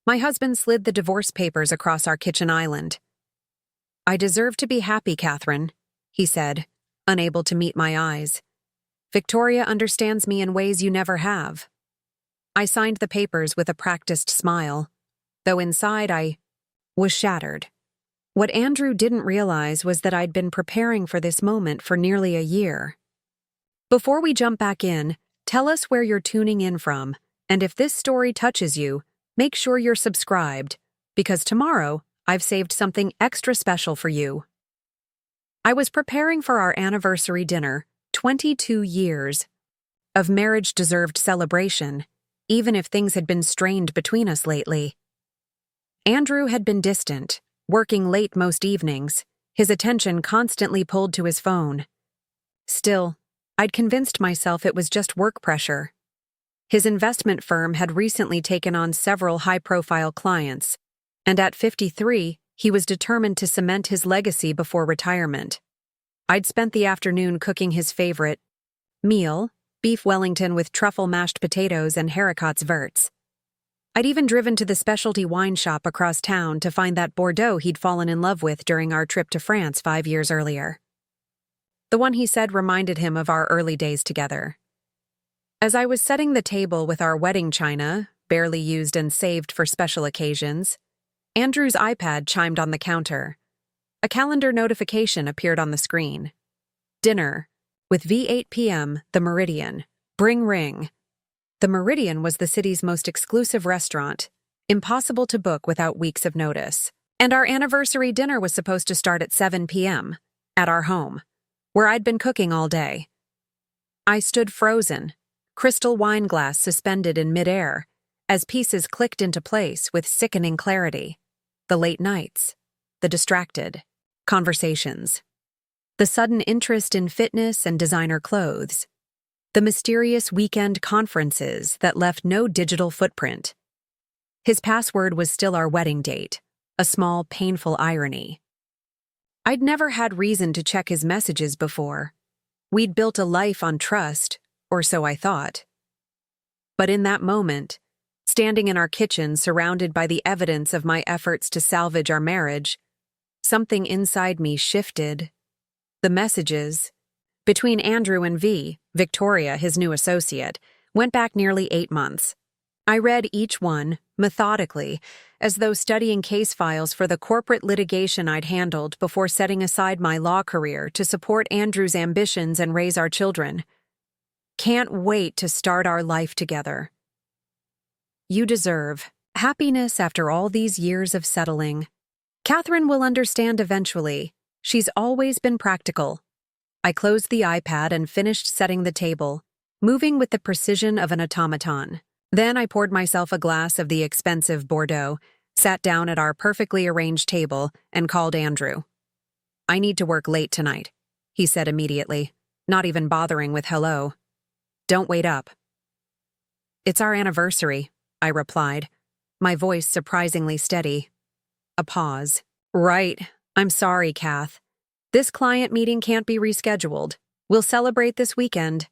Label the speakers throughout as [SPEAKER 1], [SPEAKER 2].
[SPEAKER 1] My husband slid the divorce papers across our kitchen island. "I deserve to be happy, Catherine," he said, unable to meet my eyes. "Victoria understands me in ways you never have." I signed the papers with a practiced smile, though inside I was shattered. What Andrew didn't realize was that I'd been preparing for this moment for nearly a year. Before we jump back in, tell us where you're tuning in from, and if this story touches you, make sure you're subscribed, because tomorrow I've saved something extra special for you. I was preparing for our anniversary dinner, 22 years of marriage-deserved celebration, even if things had been strained between us lately. Andrew had been distant, working late most evenings, his attention constantly pulled to his phone. Still, I'd convinced myself it was just work pressure. His investment firm had recently taken on several high-profile clients, and at 53, he was determined to cement his legacy before retirement. I'd spent the afternoon cooking his favorite meal, beef Wellington with truffle mashed potatoes and haricots verts. I'd even driven to the specialty wine shop across town to find that Bordeaux he'd fallen in love with during our trip to France 5 years earlier. The one he said reminded him of our early days together. As I was setting the table with our wedding china, barely used and saved for special occasions, Andrew's iPad chimed on the counter. A calendar notification appeared on the screen. Dinner, with V8 p.m., the Meridian. Bring ring. The Meridian was the city's most exclusive restaurant, impossible to book without weeks of notice. And our anniversary dinner was supposed to start at 7 p.m., at our home, where I'd been cooking all day. I stood frozen, crystal wine glass suspended in midair, as pieces clicked into place with sickening clarity. The late nights, the distracted conversations, the sudden interest in fitness and designer clothes, the mysterious weekend conferences that left no digital footprint. His password was still our wedding date, a small, painful irony. I'd never had reason to check his messages before. We'd built a life on trust, or so I thought. But in that moment, standing in our kitchen surrounded by the evidence of my efforts to salvage our marriage, something inside me shifted. The messages, between Andrew and Victoria, his new associate, went back nearly 8 months. I read each one, methodically, as though studying case files for the corporate litigation I'd handled before setting aside my law career to support Andrew's ambitions and raise our children. Can't wait to start our life together. You deserve happiness after all these years of settling. Catherine will understand eventually. She's always been practical. I closed the iPad and finished setting the table, moving with the precision of an automaton. Then I poured myself a glass of the expensive Bordeaux, sat down at our perfectly arranged table, and called Andrew. "I need to work late tonight," he said immediately, not even bothering with hello. "Don't wait up." "It's our anniversary," I replied, my voice surprisingly steady. A pause. "Right. I'm sorry, Kath. This client meeting can't be rescheduled. We'll celebrate this weekend."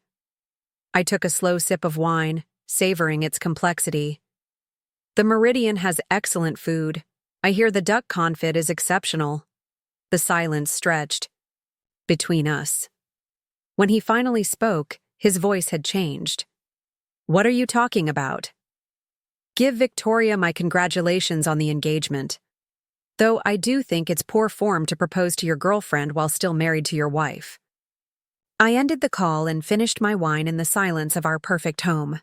[SPEAKER 1] I took a slow sip of wine, savoring its complexity. The Meridian has excellent food. I hear the duck confit is exceptional. The silence stretched between us. When he finally spoke, his voice had changed. "What are you talking about?" "Give Victoria my congratulations on the engagement. Though I do think it's poor form to propose to your girlfriend while still married to your wife." I ended the call and finished my wine in the silence of our perfect home.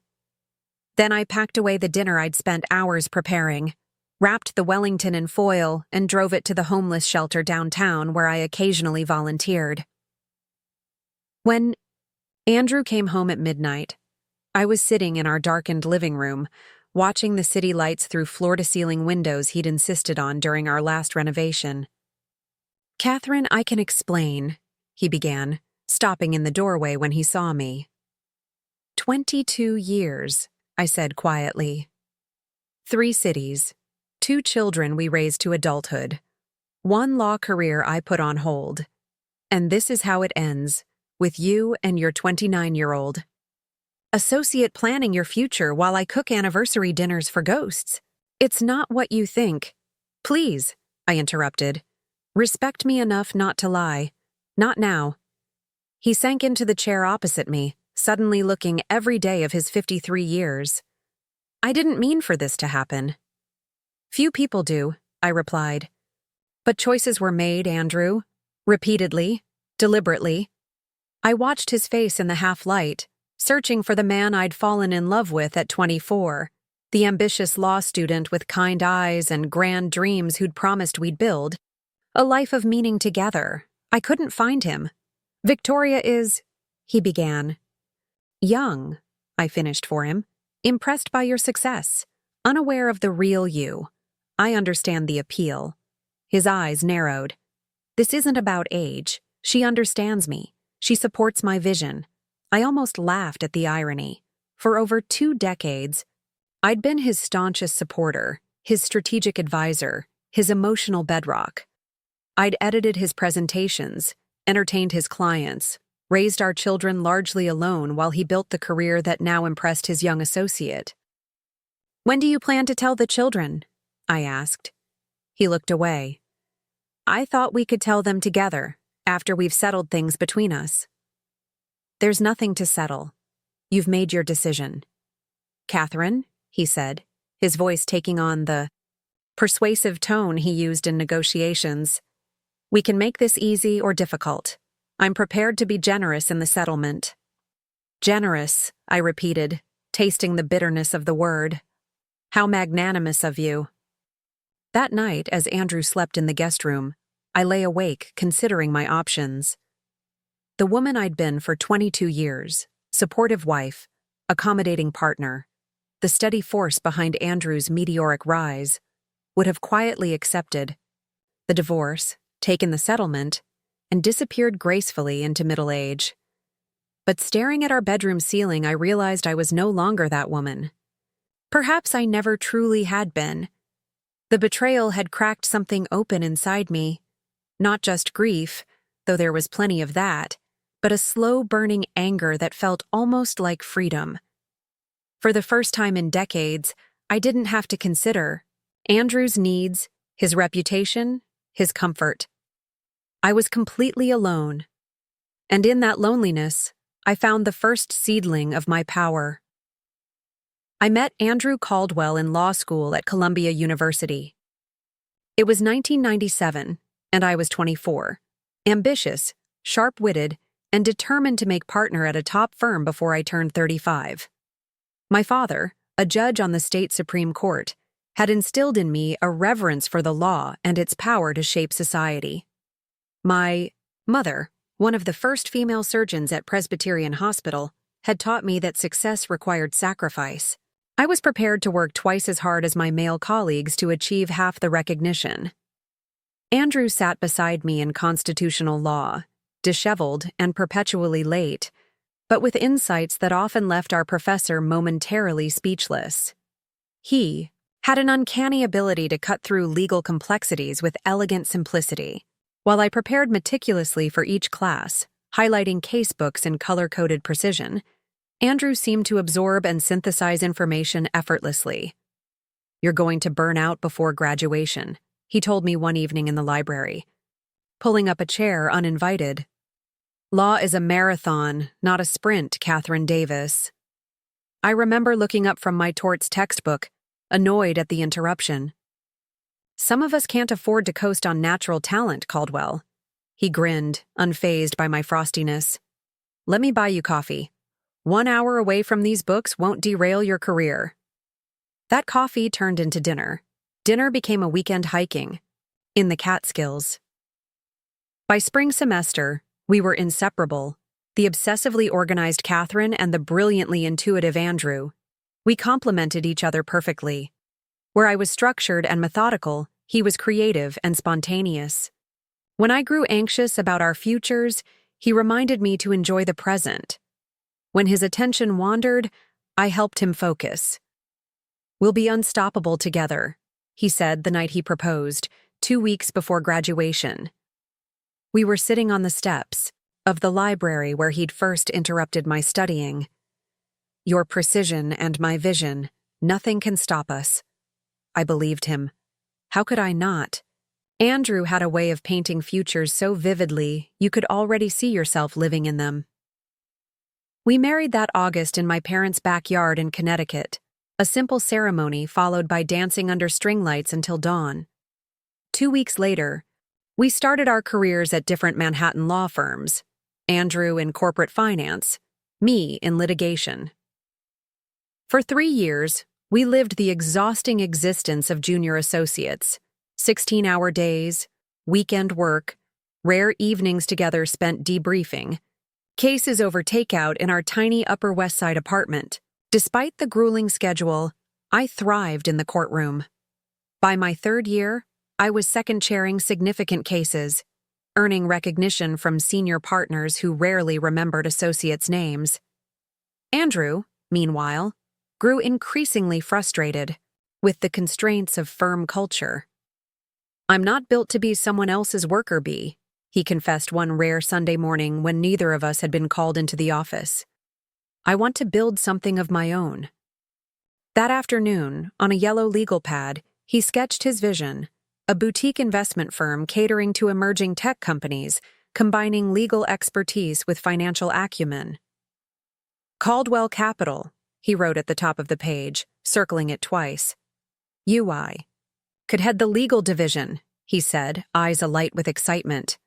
[SPEAKER 1] Then I packed away the dinner I'd spent hours preparing, wrapped the Wellington in foil, and drove it to the homeless shelter downtown where I occasionally volunteered. When Andrew came home at midnight, I was sitting in our darkened living room, watching the city lights through floor-to-ceiling windows he'd insisted on during our last renovation. "Catherine, I can explain," he began, stopping in the doorway when he saw me. 22 years, I said quietly. 3 cities, 2 children we raised to adulthood, 1 law career I put on hold. And this is how it ends, with you and your 29-year-old. Associate planning your future while I cook anniversary dinners for ghosts. It's not what you think. Please, I interrupted. Respect me enough not to lie. Not now. He sank into the chair opposite me, suddenly looking every day of his 53 years. I didn't mean for this to happen. Few people do, I replied. But choices were made, Andrew. Repeatedly, deliberately. I watched his face in the half-light, searching for the man I'd fallen in love with at 24, the ambitious law student with kind eyes and grand dreams who'd promised we'd build a life of meaning together. I couldn't find him. Victoria is, he began. Young, I finished for him, impressed by your success, unaware of the real you. I understand the appeal. His eyes narrowed. This isn't about age. She understands me. She supports my vision. I almost laughed at the irony. For over 2 decades, I'd been his staunchest supporter, his strategic advisor, his emotional bedrock. I'd edited his presentations, entertained his clients, raised our children largely alone while he built the career that now impressed his young associate. When do you plan to tell the children? I asked. He looked away. I thought we could tell them together, after we've settled things between us. There's nothing to settle. You've made your decision. Catherine, he said, his voice taking on the persuasive tone he used in negotiations. We can make this easy or difficult. I'm prepared to be generous in the settlement. Generous, I repeated, tasting the bitterness of the word. How magnanimous of you. That night, as Andrew slept in the guest room, I lay awake considering my options. The woman I'd been for 22 years, supportive wife, accommodating partner, the steady force behind Andrew's meteoric rise, would have quietly accepted the divorce, taken the settlement, and disappeared gracefully into middle age. But staring at our bedroom ceiling, I realized I was no longer that woman. Perhaps I never truly had been. The betrayal had cracked something open inside me. Not just grief, though there was plenty of that, but a slow-burning anger that felt almost like freedom. For the first time in decades, I didn't have to consider Andrew's needs, his reputation, his comfort. I was completely alone. And in that loneliness, I found the first seedling of my power. I met Andrew Caldwell in law school at Columbia University. It was 1997, and I was 24, ambitious, sharp-witted, and determined to make partner at a top firm before I turned 35. My father, a judge on the state Supreme Court, had instilled in me a reverence for the law and its power to shape society. My mother, one of the first female surgeons at Presbyterian Hospital, had taught me that success required sacrifice. I was prepared to work twice as hard as my male colleagues to achieve half the recognition. Andrew sat beside me in constitutional law, disheveled and perpetually late, but with insights that often left our professor momentarily speechless. He had an uncanny ability to cut through legal complexities with elegant simplicity. While I prepared meticulously for each class, highlighting casebooks in color-coded precision, Andrew seemed to absorb and synthesize information effortlessly. You're going to burn out before graduation, he told me one evening in the library, pulling up a chair uninvited. Law is a marathon, not a sprint, Catherine Davis. I remember looking up from my torts textbook, annoyed at the interruption. Some of us can't afford to coast on natural talent, Caldwell. He grinned, unfazed by my frostiness. Let me buy you coffee. 1 hour away from these books won't derail your career. That coffee turned into dinner. Dinner became a weekend hiking, in the Catskills. By spring semester, we were inseparable, the obsessively organized Catherine and the brilliantly intuitive Andrew. We complemented each other perfectly. Where I was structured and methodical, he was creative and spontaneous. When I grew anxious about our futures, he reminded me to enjoy the present. When his attention wandered, I helped him focus. We'll be unstoppable together, he said the night he proposed, 2 weeks before graduation. We were sitting on the steps of the library where he'd first interrupted my studying. Your precision and my vision, nothing can stop us. I believed him. How could I not? Andrew had a way of painting futures so vividly you could already see yourself living in them. We married that August in my parents' backyard in Connecticut, a simple ceremony followed by dancing under string lights until dawn. 2 weeks later, we started our careers at different Manhattan law firms, Andrew in corporate finance, me in litigation. For 3 years, we lived the exhausting existence of junior associates, 16-hour days, weekend work, rare evenings together spent debriefing, cases over takeout in our tiny Upper West Side apartment. Despite the grueling schedule, I thrived in the courtroom. By my 3rd year, I was second-chairing significant cases, earning recognition from senior partners who rarely remembered associates' names. Andrew, meanwhile, grew increasingly frustrated with the constraints of firm culture. "I'm not built to be someone else's worker bee," he confessed one rare Sunday morning when neither of us had been called into the office. "I want to build something of my own." That afternoon, on a yellow legal pad, he sketched his vision, a boutique investment firm catering to emerging tech companies, combining legal expertise with financial acumen. "Caldwell Capital," he wrote at the top of the page, circling it twice. "UI. Could head the legal division," he said, eyes alight with excitement.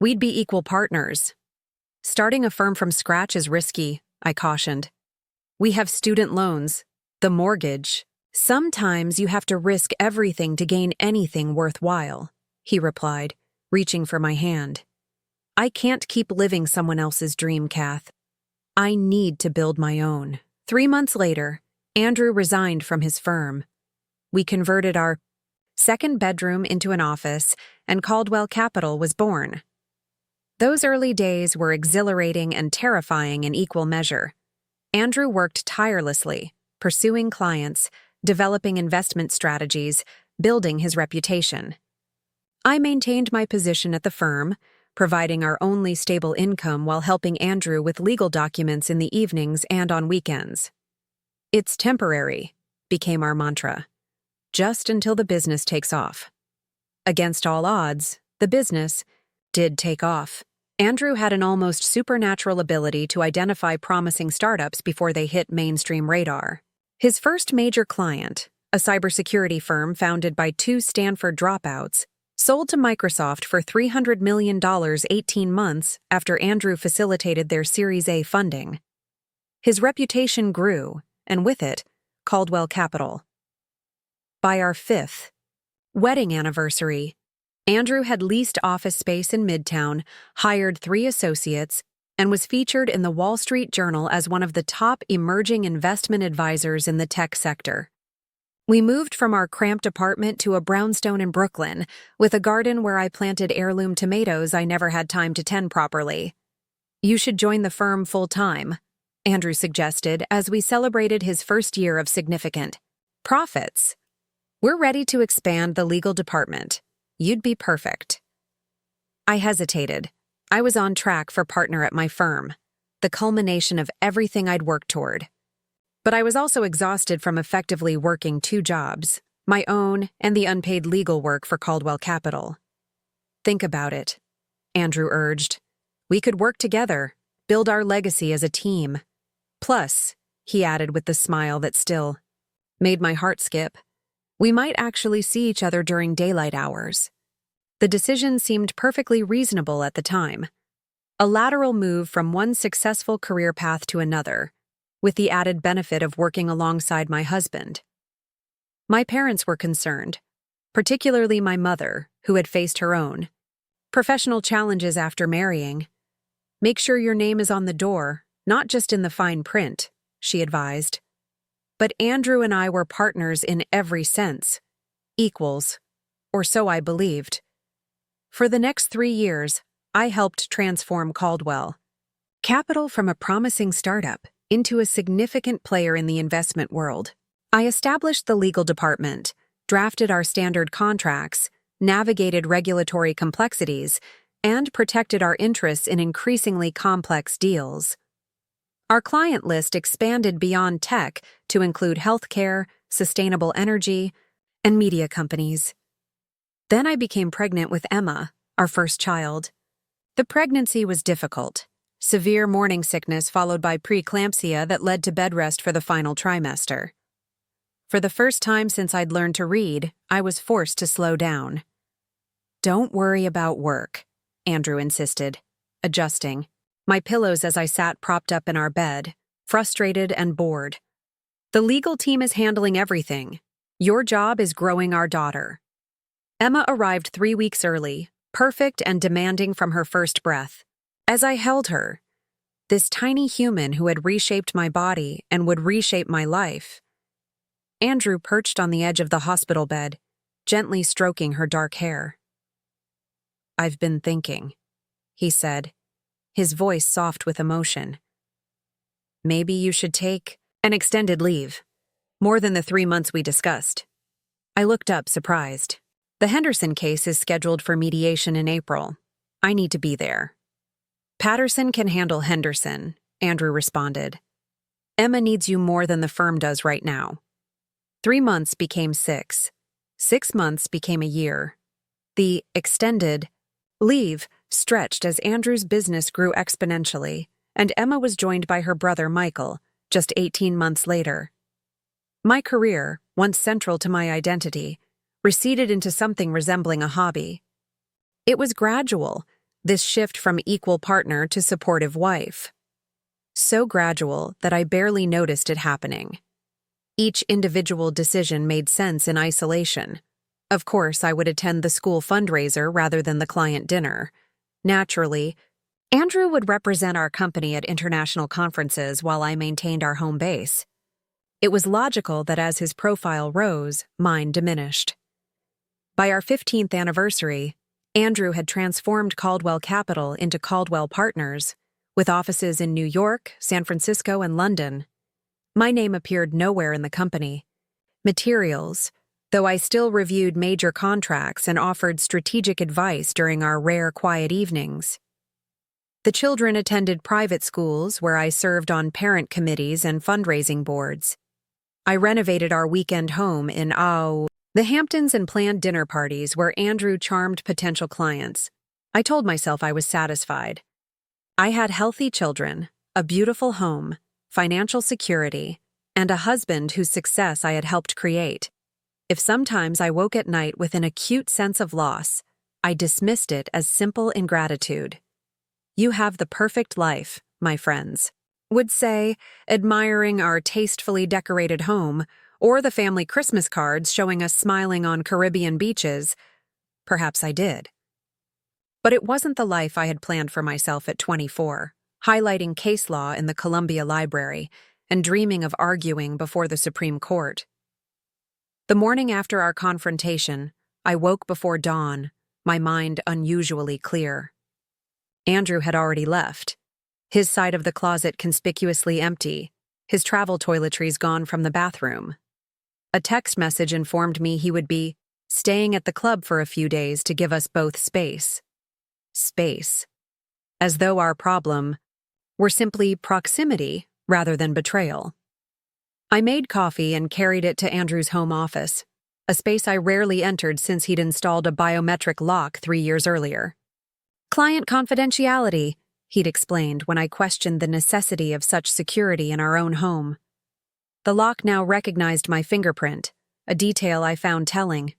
[SPEAKER 1] "We'd be equal partners." "Starting a firm from scratch is risky," I cautioned. "We have student loans, the mortgage. Sometimes you have to risk everything to gain anything worthwhile," he replied, reaching for my hand. "I can't keep living someone else's dream, Kath. I need to build my own." 3 months later, Andrew resigned from his firm. We converted our second bedroom into an office, and Caldwell Capital was born. Those early days were exhilarating and terrifying in equal measure. Andrew worked tirelessly, pursuing clients, developing investment strategies, building his reputation. I maintained my position at the firm, providing our only stable income while helping Andrew with legal documents in the evenings and on weekends. "It's temporary," became our mantra, just until the business takes off. Against all odds, the business did take off. Andrew had an almost supernatural ability to identify promising startups before they hit mainstream radar. His first major client, a cybersecurity firm founded by 2 Stanford dropouts, sold to Microsoft for $300 million 18 months after Andrew facilitated their Series A funding. His reputation grew, and with it, Caldwell Capital. By our 5th wedding anniversary, Andrew had leased office space in Midtown, hired 3 associates, and was featured in the Wall Street Journal as one of the top emerging investment advisors in the tech sector. We moved from our cramped apartment to a brownstone in Brooklyn, with a garden where I planted heirloom tomatoes I never had time to tend properly. "You should join the firm full-time," Andrew suggested as we celebrated his first year of significant profits. "We're ready to expand the legal department. You'd be perfect." I hesitated. I was on track for partner at my firm, the culmination of everything I'd worked toward. But I was also exhausted from effectively working 2 jobs, my own and the unpaid legal work for Caldwell Capital. "Think about it," Andrew urged. "We could work together, build our legacy as a team. Plus," he added with the smile that still made my heart skip, "we might actually see each other during daylight hours." The decision seemed perfectly reasonable at the time. A lateral move from one successful career path to another, with the added benefit of working alongside my husband. My parents were concerned, particularly my mother, who had faced her own professional challenges after marrying. "Make sure your name is on the door, not just in the fine print," she advised. But Andrew and I were partners in every sense, equals, or so I believed. For the next 3 years, I helped transform Caldwell Capital from a promising startup into a significant player in the investment world. I established the legal department, drafted our standard contracts, navigated regulatory complexities, and protected our interests in increasingly complex deals. Our client list expanded beyond tech to include healthcare, sustainable energy, and media companies. Then I became pregnant with Emma, our first child. The pregnancy was difficult. Severe morning sickness followed by preeclampsia that led to bed rest for the final trimester. For the first time since I'd learned to read, I was forced to slow down. "Don't worry about work," Andrew insisted, adjusting my pillows as I sat propped up in our bed, frustrated and bored. "The legal team is handling everything. Your job is growing our daughter." Emma arrived 3 weeks early, perfect and demanding from her first breath. As I held her, this tiny human who had reshaped my body and would reshape my life, Andrew perched on the edge of the hospital bed, gently stroking her dark hair. "I've been thinking," he said, his voice soft with emotion. "Maybe you should take an extended leave. More than the 3 months we discussed." I looked up, surprised. "The Henderson case is scheduled for mediation in April. I need to be there." "Patterson can handle Henderson," Andrew responded. "Emma needs you more than the firm does right now." 3 months became 6. 6 months became a year. The extended leave stretched as Andrew's business grew exponentially, and Emma was joined by her brother Michael just 18 months later. My career, once central to my identity, receded into something resembling a hobby. It was gradual, this shift from equal partner to supportive wife. So gradual that I barely noticed it happening. Each individual decision made sense in isolation. Of course, I would attend the school fundraiser rather than the client dinner. Naturally, Andrew would represent our company at international conferences while I maintained our home base. It was logical that as his profile rose, mine diminished. By our 15th anniversary, Andrew had transformed Caldwell Capital into Caldwell Partners, with offices in New York, San Francisco, and London. My name appeared nowhere in the company. Materials, though I still reviewed major contracts and offered strategic advice during our rare quiet evenings. The children attended private schools where I served on parent committees and fundraising boards. I renovated our weekend home in the Hamptons and planned dinner parties where Andrew charmed potential clients. I told myself I was satisfied. I had healthy children, a beautiful home, financial security, and a husband whose success I had helped create. If sometimes I woke at night with an acute sense of loss, I dismissed it as simple ingratitude. "You have the perfect life," my friends would say, admiring our tastefully decorated home, or the family Christmas cards showing us smiling on Caribbean beaches. Perhaps I did. But it wasn't the life I had planned for myself at 24, highlighting case law in the Columbia Library and dreaming of arguing before the Supreme Court. The morning after our confrontation, I woke before dawn, my mind unusually clear. Andrew had already left, his side of the closet conspicuously empty, his travel toiletries gone from the bathroom. A text message informed me he would be staying at the club for a few days to give us both space. Space. As though our problem were simply proximity rather than betrayal. I made coffee and carried it to Andrew's home office, a space I rarely entered since he'd installed a biometric lock 3 years earlier. "Client confidentiality," he'd explained when I questioned the necessity of such security in our own home. The lock now recognized my fingerprint, a detail I found telling.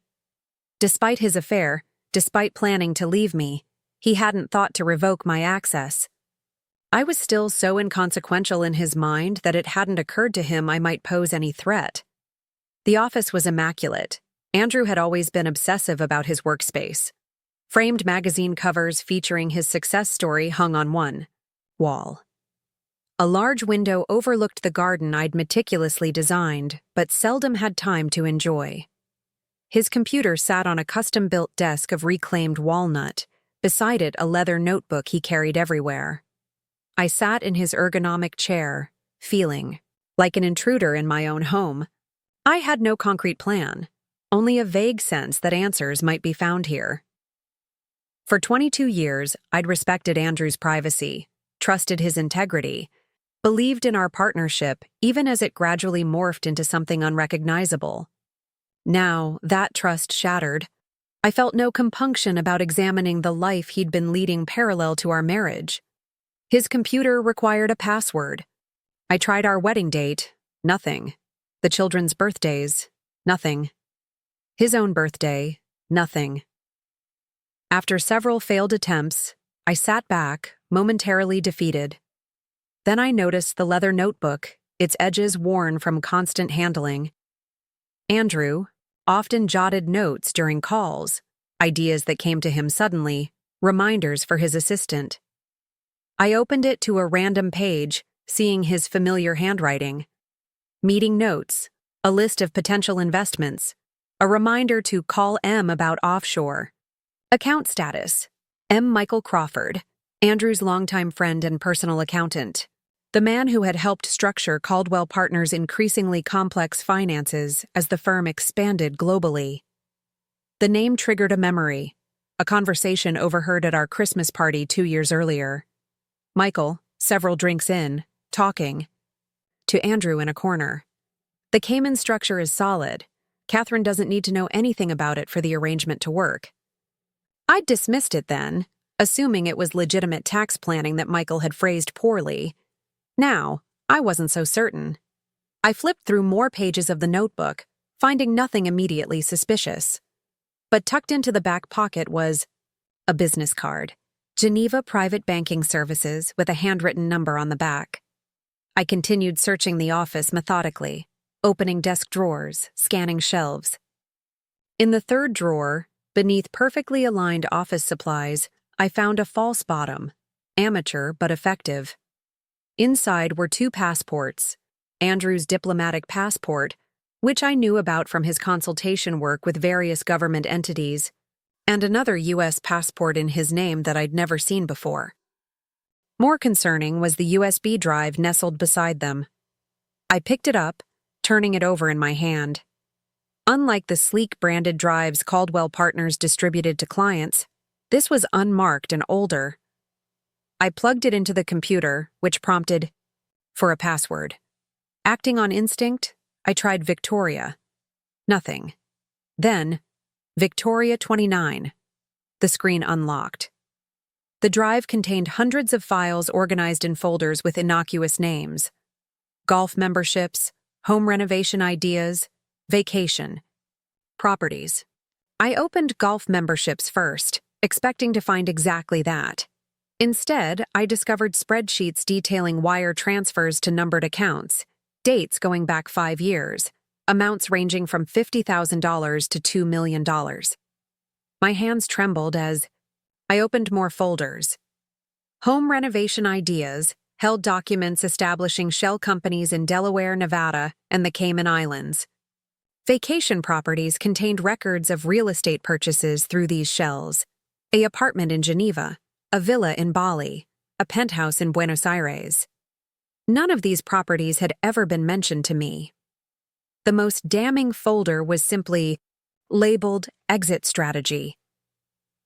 [SPEAKER 1] Despite his affair, despite planning to leave me, he hadn't thought to revoke my access. I was still so inconsequential in his mind that it hadn't occurred to him I might pose any threat. The office was immaculate. Andrew had always been obsessive about his workspace. Framed magazine covers featuring his success story hung on one wall. A large window overlooked the garden I'd meticulously designed, but seldom had time to enjoy. His computer sat on a custom-built desk of reclaimed walnut, beside it a leather notebook he carried everywhere. I sat in his ergonomic chair, feeling like an intruder in my own home. I had no concrete plan, only a vague sense that answers might be found here. For 22 years, I'd respected Andrew's privacy, trusted his integrity, believed in our partnership even as it gradually morphed into something unrecognizable. Now, that trust shattered. I felt no compunction about examining the life he'd been leading parallel to our marriage. His computer required a password. I tried our wedding date. Nothing. The children's birthdays. Nothing. His own birthday. Nothing. After several failed attempts, I sat back, momentarily defeated. Then I noticed the leather notebook, its edges worn from constant handling. Andrew often jotted notes during calls, ideas that came to him suddenly, reminders for his assistant. I opened it to a random page, seeing his familiar handwriting. Meeting notes, a list of potential investments, a reminder to call M about offshore. Account status: M. Michael Crawford, Andrew's longtime friend and personal accountant. The man who had helped structure Caldwell Partners' increasingly complex finances as the firm expanded globally. The name triggered a memory, a conversation overheard at our Christmas party 2 years earlier. Michael, several drinks in, talking to Andrew in a corner. The Cayman structure is solid. Catherine doesn't need to know anything about it for the arrangement to work. I'd dismissed it then, assuming it was legitimate tax planning that Michael had phrased poorly. Now, I wasn't so certain. I flipped through more pages of the notebook, finding nothing immediately suspicious. But tucked into the back pocket was a business card. Geneva Private Banking Services with a handwritten number on the back. I continued searching the office methodically, opening desk drawers, scanning shelves. In the third drawer, beneath perfectly aligned office supplies, I found a false bottom, amateur but effective. Inside were 2 passports, Andrew's diplomatic passport, which I knew about from his consultation work with various government entities, and another U.S. passport in his name that I'd never seen before. More concerning was the USB drive nestled beside them. I picked it up, turning it over in my hand. Unlike the sleek branded drives Caldwell Partners distributed to clients, this was unmarked and older. I plugged it into the computer, which prompted for a password. Acting on instinct, I tried Victoria. Nothing. Then, Victoria 29. The screen unlocked. The drive contained hundreds of files organized in folders with innocuous names. Golf memberships, home renovation ideas, vacation, properties. I opened golf memberships first, expecting to find exactly that. Instead, I discovered spreadsheets detailing wire transfers to numbered accounts, dates going back 5 years, amounts ranging from $50,000 to $2 million. My hands trembled as I opened more folders. Home renovation ideas held documents establishing shell companies in Delaware, Nevada, and the Cayman Islands. Vacation properties contained records of real estate purchases through these shells: an apartment in Geneva, a villa in Bali, a penthouse in Buenos Aires. None of these properties had ever been mentioned to me. The most damning folder was simply labeled Exit Strategy.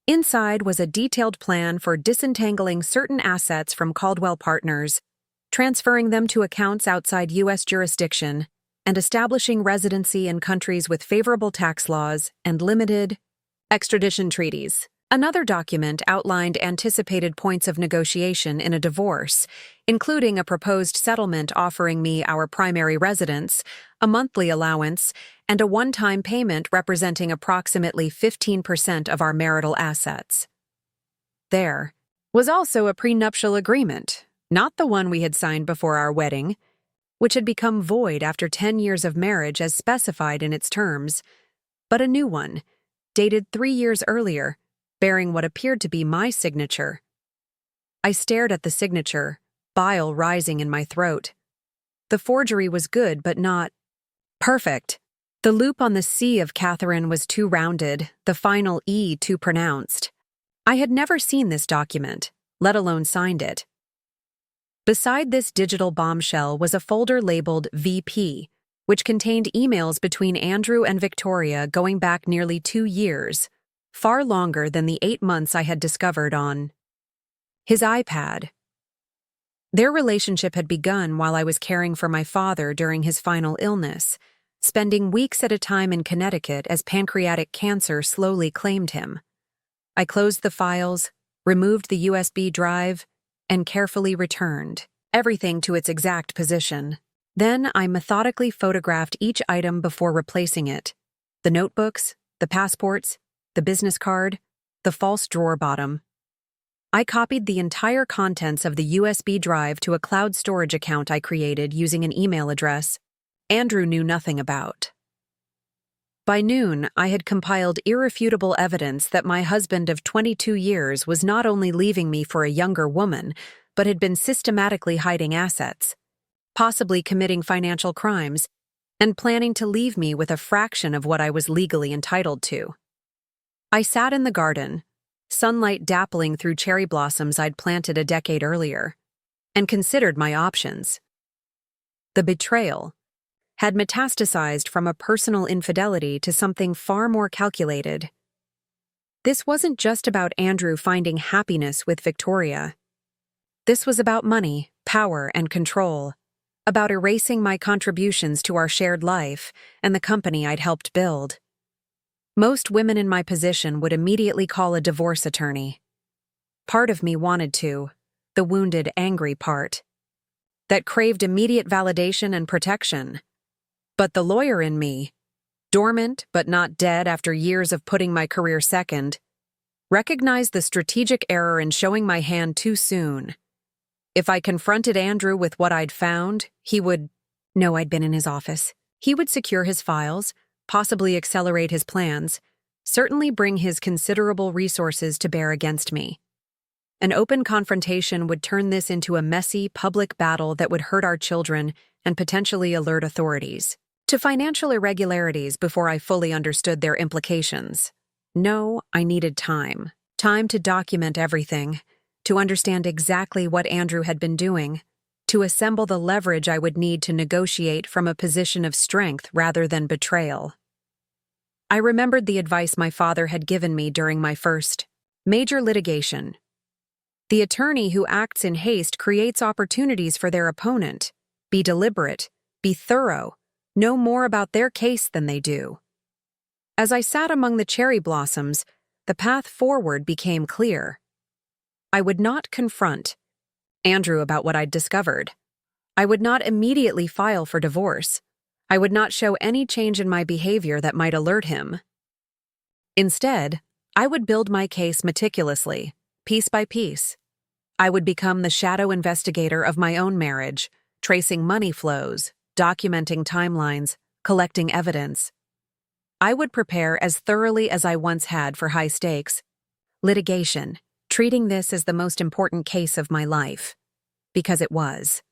[SPEAKER 1] Inside was a detailed plan for disentangling certain assets from Caldwell Partners, transferring them to accounts outside U.S. jurisdiction, and establishing residency in countries with favorable tax laws and limited extradition treaties. Another document outlined anticipated points of negotiation in a divorce, including a proposed settlement offering me our primary residence, a monthly allowance, and a one-time payment representing approximately 15% of our marital assets. There was also a prenuptial agreement, not the one we had signed before our wedding, which had become void after 10 years of marriage as specified in its terms, but a new one, dated 3 years earlier, bearing what appeared to be my signature. I stared at the signature, bile rising in my throat. The forgery was good, but not perfect. The loop on the C of Catherine was too rounded, the final E too pronounced. I had never seen this document, let alone signed it. Beside this digital bombshell was a folder labeled VP, which contained emails between Andrew and Victoria going back nearly 2 years, far longer than the 8 months I had discovered on his iPad. Their relationship had begun while I was caring for my father during his final illness, spending weeks at a time in Connecticut as pancreatic cancer slowly claimed him. I closed the files, removed the USB drive, and carefully returned everything to its exact position. Then I methodically photographed each item before replacing it: the notebooks, the passports, the business card, the false drawer bottom. I copied the entire contents of the USB drive to a cloud storage account I created using an email address Andrew knew nothing about. By noon, I had compiled irrefutable evidence that my husband of 22 years was not only leaving me for a younger woman, but had been systematically hiding assets, possibly committing financial crimes, and planning to leave me with a fraction of what I was legally entitled to. I sat in the garden, sunlight dappling through cherry blossoms I'd planted a decade earlier, and considered my options. The betrayal had metastasized from a personal infidelity to something far more calculated. This wasn't just about Andrew finding happiness with Victoria. This was about money, power, and control, about erasing my contributions to our shared life and the company I'd helped build. Most women in my position would immediately call a divorce attorney. Part of me wanted to, the wounded, angry part, that craved immediate validation and protection. But the lawyer in me, dormant but not dead after years of putting my career second, recognized the strategic error in showing my hand too soon. If I confronted Andrew with what I'd found, he would know I'd been in his office. He would secure his files, possibly accelerate his plans, certainly bring his considerable resources to bear against me. An open confrontation would turn this into a messy, public battle that would hurt our children and potentially alert authorities to financial irregularities before I fully understood their implications. No, I needed time. Time to document everything, to understand exactly what Andrew had been doing, to assemble the leverage I would need to negotiate from a position of strength rather than betrayal. I remembered the advice my father had given me during my first major litigation. The attorney who acts in haste creates opportunities for their opponent. Be deliberate, be thorough, know more about their case than they do. As I sat among the cherry blossoms, the path forward became clear. I would not confront Andrew about what I'd discovered. I would not immediately file for divorce. I would not show any change in my behavior that might alert him. Instead, I would build my case meticulously, piece by piece. I would become the shadow investigator of my own marriage, tracing money flows, documenting timelines, collecting evidence. I would prepare as thoroughly as I once had for high-stakes litigation, treating this as the most important case of my life. Because it was.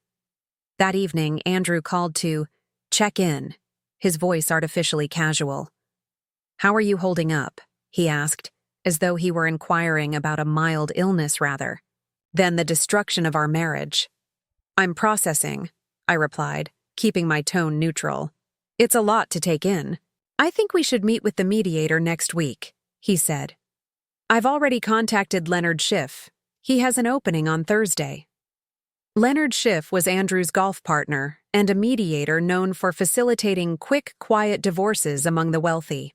[SPEAKER 1] That evening, Andrew called to check in, his voice artificially casual. "How are you holding up?" he asked, as though he were inquiring about a mild illness rather than the destruction of our marriage. "I'm processing," I replied, keeping my tone neutral. "It's a lot to take in." "I think we should meet with the mediator next week," he said. "I've already contacted Leonard Schiff. He has an opening on Thursday." Leonard Schiff was Andrew's golf partner and a mediator known for facilitating quick, quiet divorces among the wealthy.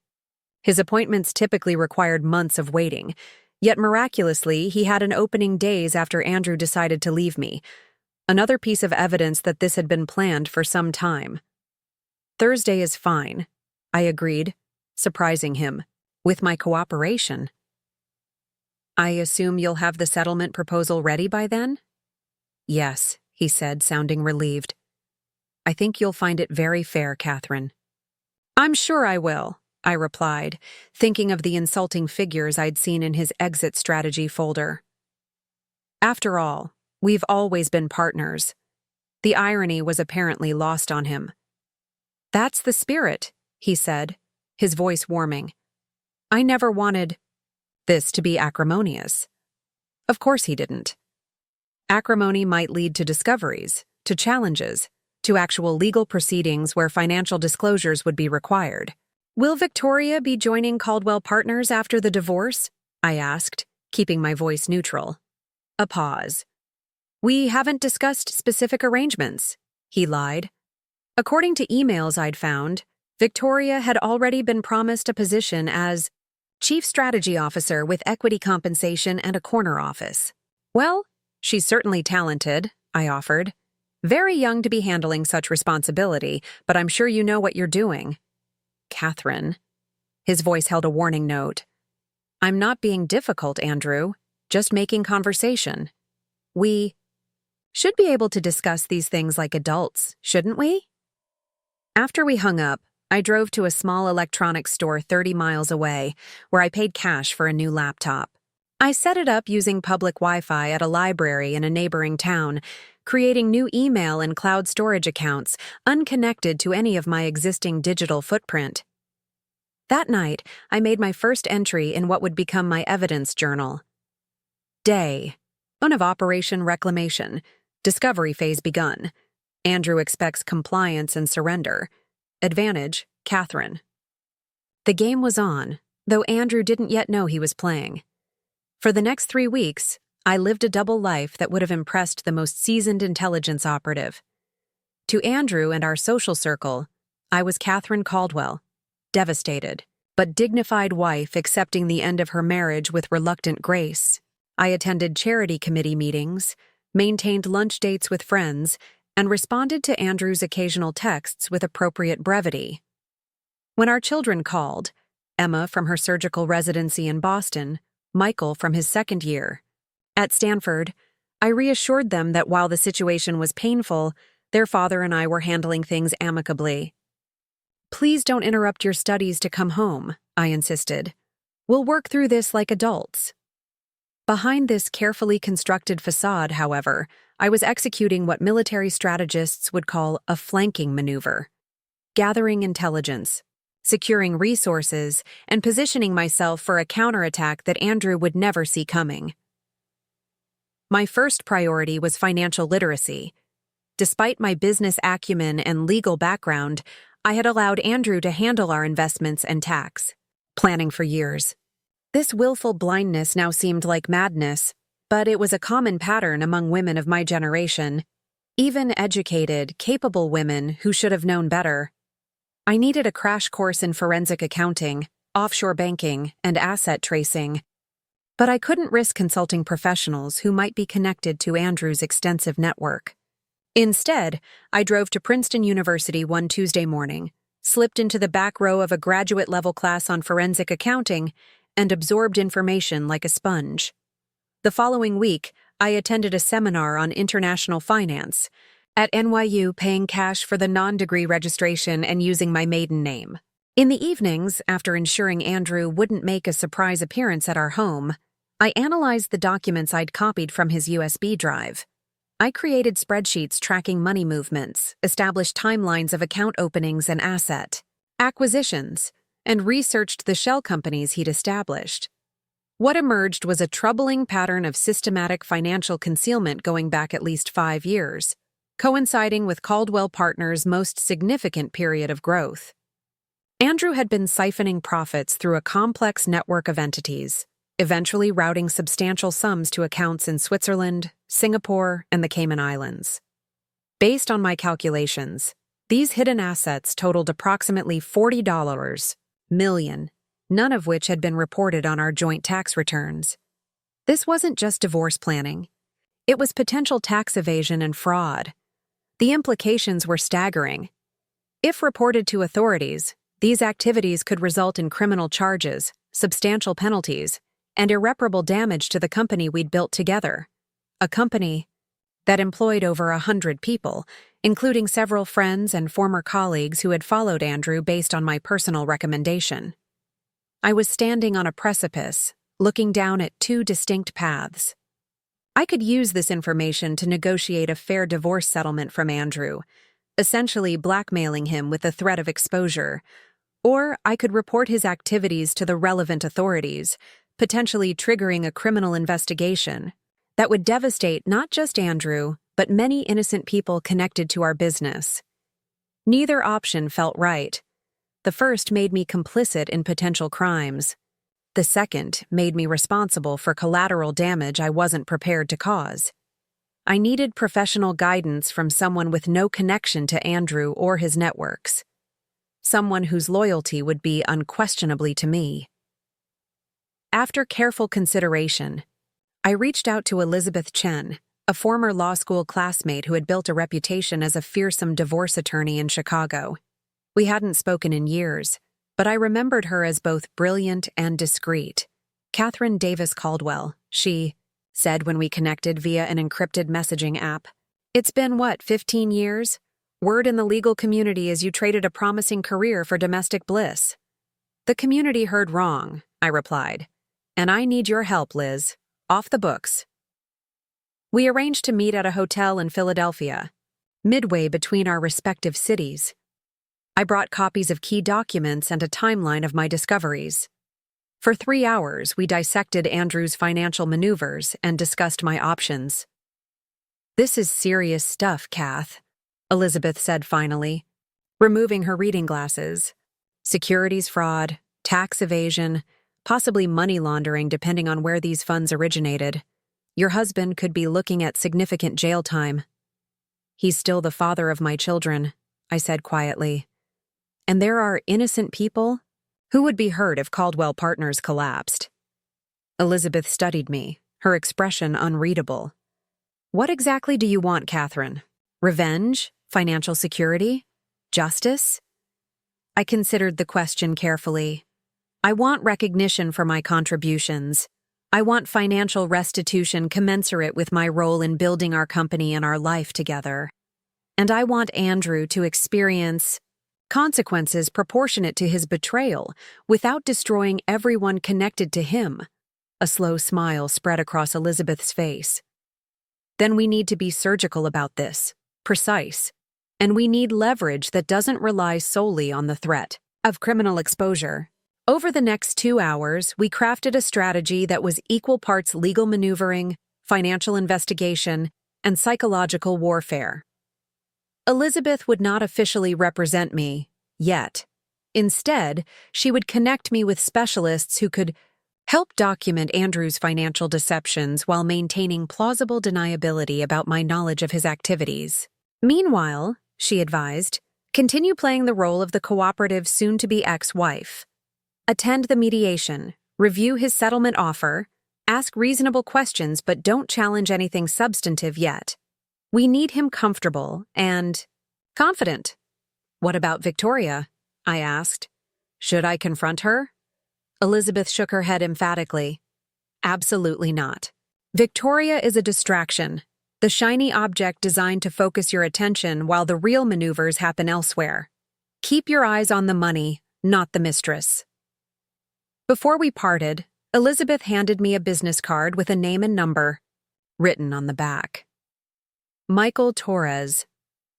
[SPEAKER 1] His appointments typically required months of waiting, yet miraculously he had an opening days after Andrew decided to leave me, another piece of evidence that this had been planned for some time. "Thursday is fine," I agreed, surprising him, with my cooperation. "I assume you'll have the settlement proposal ready by then?" "Yes," he said, sounding relieved. "I think you'll find it very fair, Catherine." "I'm sure I will," I replied, thinking of the insulting figures I'd seen in his exit strategy folder. After all, we've always been partners. The irony was apparently lost on him. "That's the spirit," he said, his voice warming. "I never wanted this to be acrimonious." Of course he didn't. Acrimony might lead to discoveries, to challenges, to actual legal proceedings where financial disclosures would be required. "Will Victoria be joining Caldwell Partners after the divorce?" I asked, keeping my voice neutral. A pause. "We haven't discussed specific arrangements," he lied. "According to emails I'd found, Victoria had already been promised a position as Chief Strategy Officer with equity compensation and a corner office. Well, she's certainly talented, I offered. Very young to be handling such responsibility, but I'm sure you know what you're doing. Catherine. His voice held a warning note. I'm not being difficult, Andrew. Just making conversation. We should be able to discuss these things like adults, shouldn't we? After we hung up, I drove to a small electronics store 30 miles away, where I paid cash for a new laptop. I set it up using public Wi-Fi at a library in a neighboring town, creating new email and cloud storage accounts unconnected to any of my existing digital footprint. That night, I made my first entry in what would become my evidence journal. Day 1 of Operation Reclamation. Discovery phase begun. Andrew expects compliance and surrender. Advantage, Catherine. The game was on, though Andrew didn't yet know he was playing. For the next 3 weeks, I lived a double life that would have impressed the most seasoned intelligence operative. To Andrew and our social circle, I was Catherine Caldwell, devastated, but dignified wife accepting the end of her marriage with reluctant grace. I attended charity committee meetings, maintained lunch dates with friends, and responded to Andrew's occasional texts with appropriate brevity. When our children called, Emma from her surgical residency in Boston, Michael from his second year, at Stanford, I reassured them that while the situation was painful, their father and I were handling things amicably. Please don't interrupt your studies to come home, I insisted. We'll work through this like adults. Behind this carefully constructed facade, however, I was executing what military strategists would call a flanking maneuver, gathering intelligence, securing resources, and positioning myself for a counterattack that Andrew would never see coming. My first priority was financial literacy. Despite my business acumen and legal background, I had allowed Andrew to handle our investments and tax planning for years. This willful blindness now seemed like madness, but it was a common pattern among women of my generation, even educated, capable women who should have known better. I needed a crash course in forensic accounting, offshore banking, and asset tracing, but I couldn't risk consulting professionals who might be connected to Andrew's extensive network. Instead, I drove to Princeton University one Tuesday morning, slipped into the back row of a graduate-level class on forensic accounting, and absorbed information like a sponge. The following week, I attended a seminar on international finance at NYU, paying cash for the non-degree registration and using my maiden name. In the evenings, after ensuring Andrew wouldn't make a surprise appearance at our home, I analyzed the documents I'd copied from his USB drive. I created spreadsheets tracking money movements, established timelines of account openings and asset acquisitions, and researched the shell companies he'd established. What emerged was a troubling pattern of systematic financial concealment going back at least 5 years, coinciding with Caldwell Partners' most significant period of growth. Andrew had been siphoning profits through a complex network of entities, eventually routing substantial sums to accounts in Switzerland, Singapore, and the Cayman Islands. Based on my calculations, these hidden assets totaled approximately $40 million, none of which had been reported on our joint tax returns. This wasn't just divorce planning. It was potential tax evasion and fraud. The implications were staggering. If reported to authorities, these activities could result in criminal charges, substantial penalties, and irreparable damage to the company we'd built together. A company that employed over 100 people, including several friends and former colleagues who had followed Andrew based on my personal recommendation. I was standing on a precipice, looking down at 2 distinct paths. I could use this information to negotiate a fair divorce settlement from Andrew, essentially blackmailing him with the threat of exposure, or I could report his activities to the relevant authorities, potentially triggering a criminal investigation that would devastate not just Andrew, but many innocent people connected to our business. Neither option felt right. The first made me complicit in potential crimes. The second made me responsible for collateral damage I wasn't prepared to cause. I needed professional guidance from someone with no connection to Andrew or his networks. someone whose loyalty would be unquestionably to me. After careful consideration, I reached out to Elizabeth Chen, a former law school classmate who had built a reputation as a fearsome divorce attorney in Chicago. We hadn't spoken in years, but I remembered her as both brilliant and discreet. Catherine Davis Caldwell, she said when we connected via an encrypted messaging app. It's been, 15 years? Word in the legal community is you traded a promising career for domestic bliss. The community heard wrong, I replied. And I need your help, Liz. Off the books. We arranged to meet at a hotel in Philadelphia, midway between our respective cities. I brought copies of key documents and a timeline of my discoveries. For 3 hours, we dissected Andrew's financial maneuvers and discussed my options. This is serious stuff, Kath, Elizabeth said finally, removing her reading glasses. Securities fraud, tax evasion, possibly money laundering depending on where these funds originated. Your husband could be looking at significant jail time. He's still the father of my children, I said quietly. And there are innocent people who would be hurt if Caldwell Partners collapsed. Elizabeth studied me, her expression unreadable. What exactly do you want, Catherine? Revenge? Financial security? Justice? I considered the question carefully. I want recognition for my contributions. I want financial restitution commensurate with my role in building our company and our life together. And I want Andrew to experience consequences proportionate to his betrayal without destroying everyone connected to him. A slow smile spread across Elizabeth's face. Then we need to be surgical about this, precise, and we need leverage that doesn't rely solely on the threat of criminal exposure. Over the next 2 hours, we crafted a strategy that was equal parts legal maneuvering, financial investigation, and psychological warfare. Elizabeth would not officially represent me, yet. Instead, she would connect me with specialists who could help document Andrew's financial deceptions while maintaining plausible deniability about my knowledge of his activities. Meanwhile, she advised, continue playing the role of the cooperative soon-to-be ex-wife. Attend the mediation, review his settlement offer, ask reasonable questions but don't challenge anything substantive yet. We need him comfortable and confident. What about Victoria? I asked. Should I confront her? Elizabeth shook her head emphatically. Absolutely not. Victoria is a distraction, the shiny object designed to focus your attention while the real maneuvers happen elsewhere. Keep your eyes on the money, not the mistress. Before we parted, Elizabeth handed me a business card with a name and number, written on the back. Michael Torres,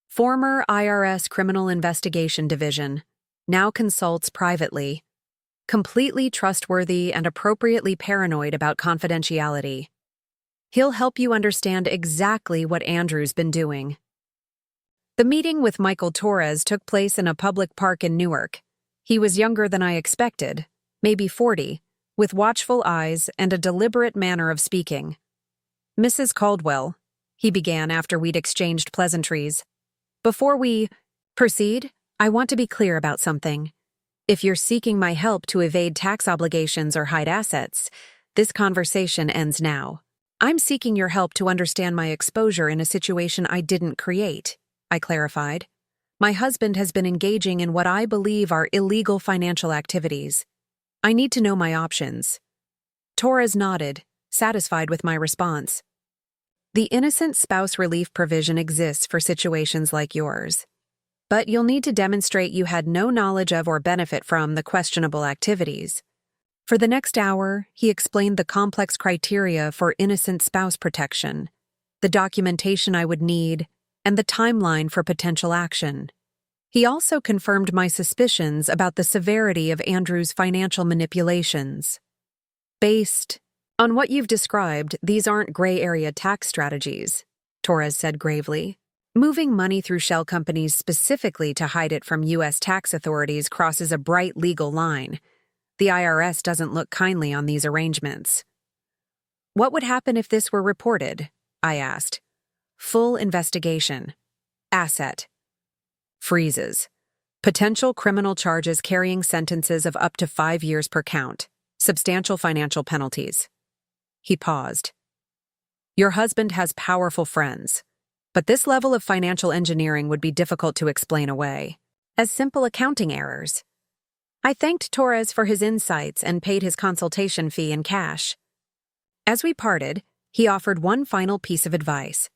[SPEAKER 1] former IRS Criminal Investigation Division, now consults privately, completely trustworthy and appropriately paranoid about confidentiality. He'll help you understand exactly what Andrew's been doing. The meeting with Michael Torres took place in a public park in Newark. He was younger than I expected, maybe 40, with watchful eyes and a deliberate manner of speaking. Mrs. Caldwell, he began after we'd exchanged pleasantries. Before we proceed, I want to be clear about something. If you're seeking my help to evade tax obligations or hide assets, this conversation ends now. I'm seeking your help to understand my exposure in a situation I didn't create, I clarified. My husband has been engaging in what I believe are illegal financial activities. I need to know my options. Torres nodded, satisfied with my response. The innocent spouse relief provision exists for situations like yours. But you'll need to demonstrate you had no knowledge of or benefit from the questionable activities. For the next hour, he explained the complex criteria for innocent spouse protection, the documentation I would need, and the timeline for potential action. He also confirmed my suspicions about the severity of Andrew's financial manipulations. Based on what you've described, these aren't gray area tax strategies, Torres said gravely. Moving money through shell companies specifically to hide it from U.S. tax authorities crosses a bright legal line. The IRS doesn't look kindly on these arrangements. What would happen if this were reported? I asked. Full investigation. Asset. Freezes. Potential criminal charges carrying sentences of up to 5 years per count. Substantial financial penalties. He paused. Your husband has powerful friends, but this level of financial engineering would be difficult to explain away as simple accounting errors. I thanked Torres for his insights and paid his consultation fee in cash. As we parted, he offered one final piece of advice.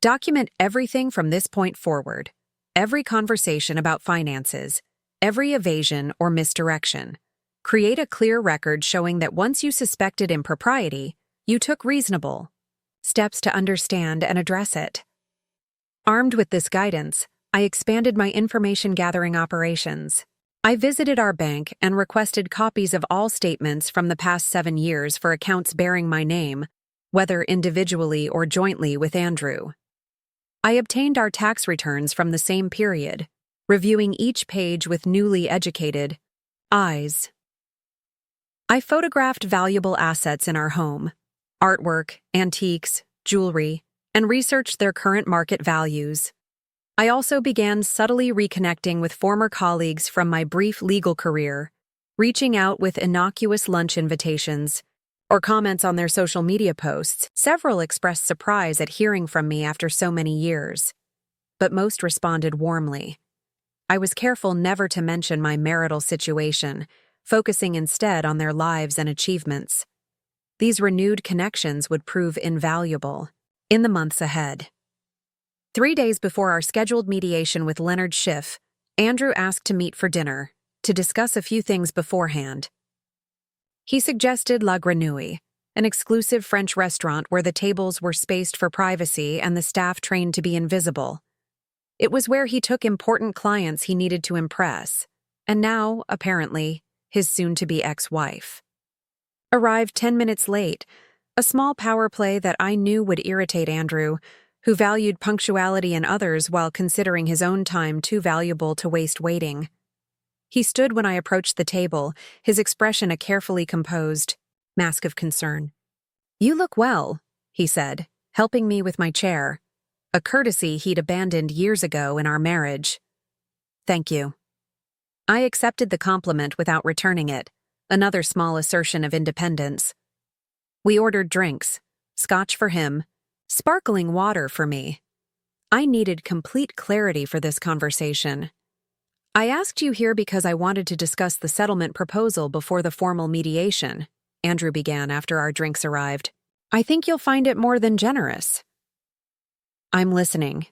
[SPEAKER 1] Document everything from this point forward. Every conversation about finances, every evasion or misdirection. Create a clear record showing that once you suspected impropriety, you took reasonable steps to understand and address it. Armed with this guidance, I expanded my information-gathering operations. I visited our bank and requested copies of all statements from the past 7 years for accounts bearing my name, whether individually or jointly with Andrew. I obtained our tax returns from the same period, reviewing each page with newly educated eyes. I photographed valuable assets in our home, artwork, antiques, jewelry, and researched their current market values. I also began subtly reconnecting with former colleagues from my brief legal career, reaching out with innocuous lunch invitations or comments on their social media posts. Several expressed surprise at hearing from me after so many years, but most responded warmly. I was careful never to mention my marital situation, focusing instead on their lives and achievements. These renewed connections would prove invaluable in the months ahead. 3 days before our scheduled mediation with Leonard Schiff, Andrew asked to meet for dinner, to discuss a few things beforehand. He suggested La Grenouille, an exclusive French restaurant where the tables were spaced for privacy and the staff trained to be invisible. It was where he took important clients he needed to impress, and now, apparently, his soon-to-be ex-wife. Arrived 10 minutes late, a small power play that I knew would irritate Andrew, who valued punctuality in others while considering his own time too valuable to waste waiting. He stood when I approached the table, his expression a carefully composed mask of concern. "You look well," he said, helping me with my chair, a courtesy he'd abandoned years ago in our marriage. "Thank you." I accepted the compliment without returning it, another small assertion of independence. We ordered drinks, scotch for him, sparkling water for me. I needed complete clarity for this conversation. "I asked you here because I wanted to discuss the settlement proposal before the formal mediation," Andrew began after our drinks arrived. "I think you'll find it more than generous." "I'm listening."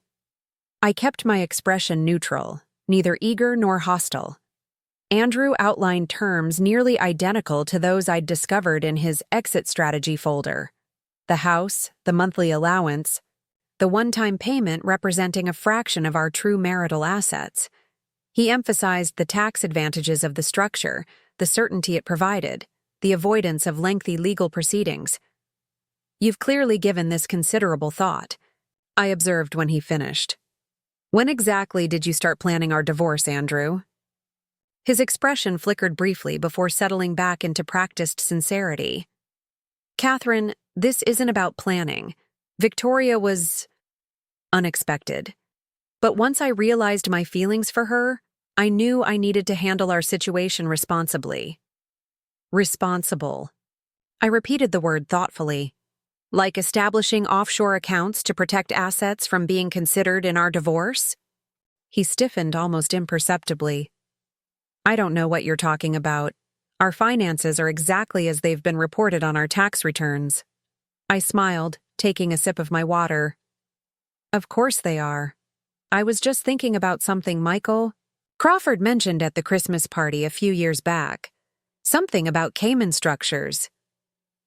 [SPEAKER 1] I kept my expression neutral, neither eager nor hostile. Andrew outlined terms nearly identical to those I'd discovered in his exit strategy folder. The house, the monthly allowance, the one-time payment representing a fraction of our true marital assets. He emphasized the tax advantages of the structure, the certainty it provided, the avoidance of lengthy legal proceedings. "You've clearly given this considerable thought," I observed when he finished. "When exactly did you start planning our divorce, Andrew?" His expression flickered briefly before settling back into practiced sincerity. "Catherine, this isn't about planning. Victoria was unexpected. But once I realized my feelings for her, I knew I needed to handle our situation responsibly." Responsible. I repeated the word thoughtfully. "Like establishing offshore accounts to protect assets from being considered in our divorce?" He stiffened almost imperceptibly. "I don't know what you're talking about. Our finances are exactly as they've been reported on our tax returns." I smiled, taking a sip of my water. "Of course they are. I was just thinking about something Michael Crawford mentioned at the Christmas party a few years back. Something about Cayman structures."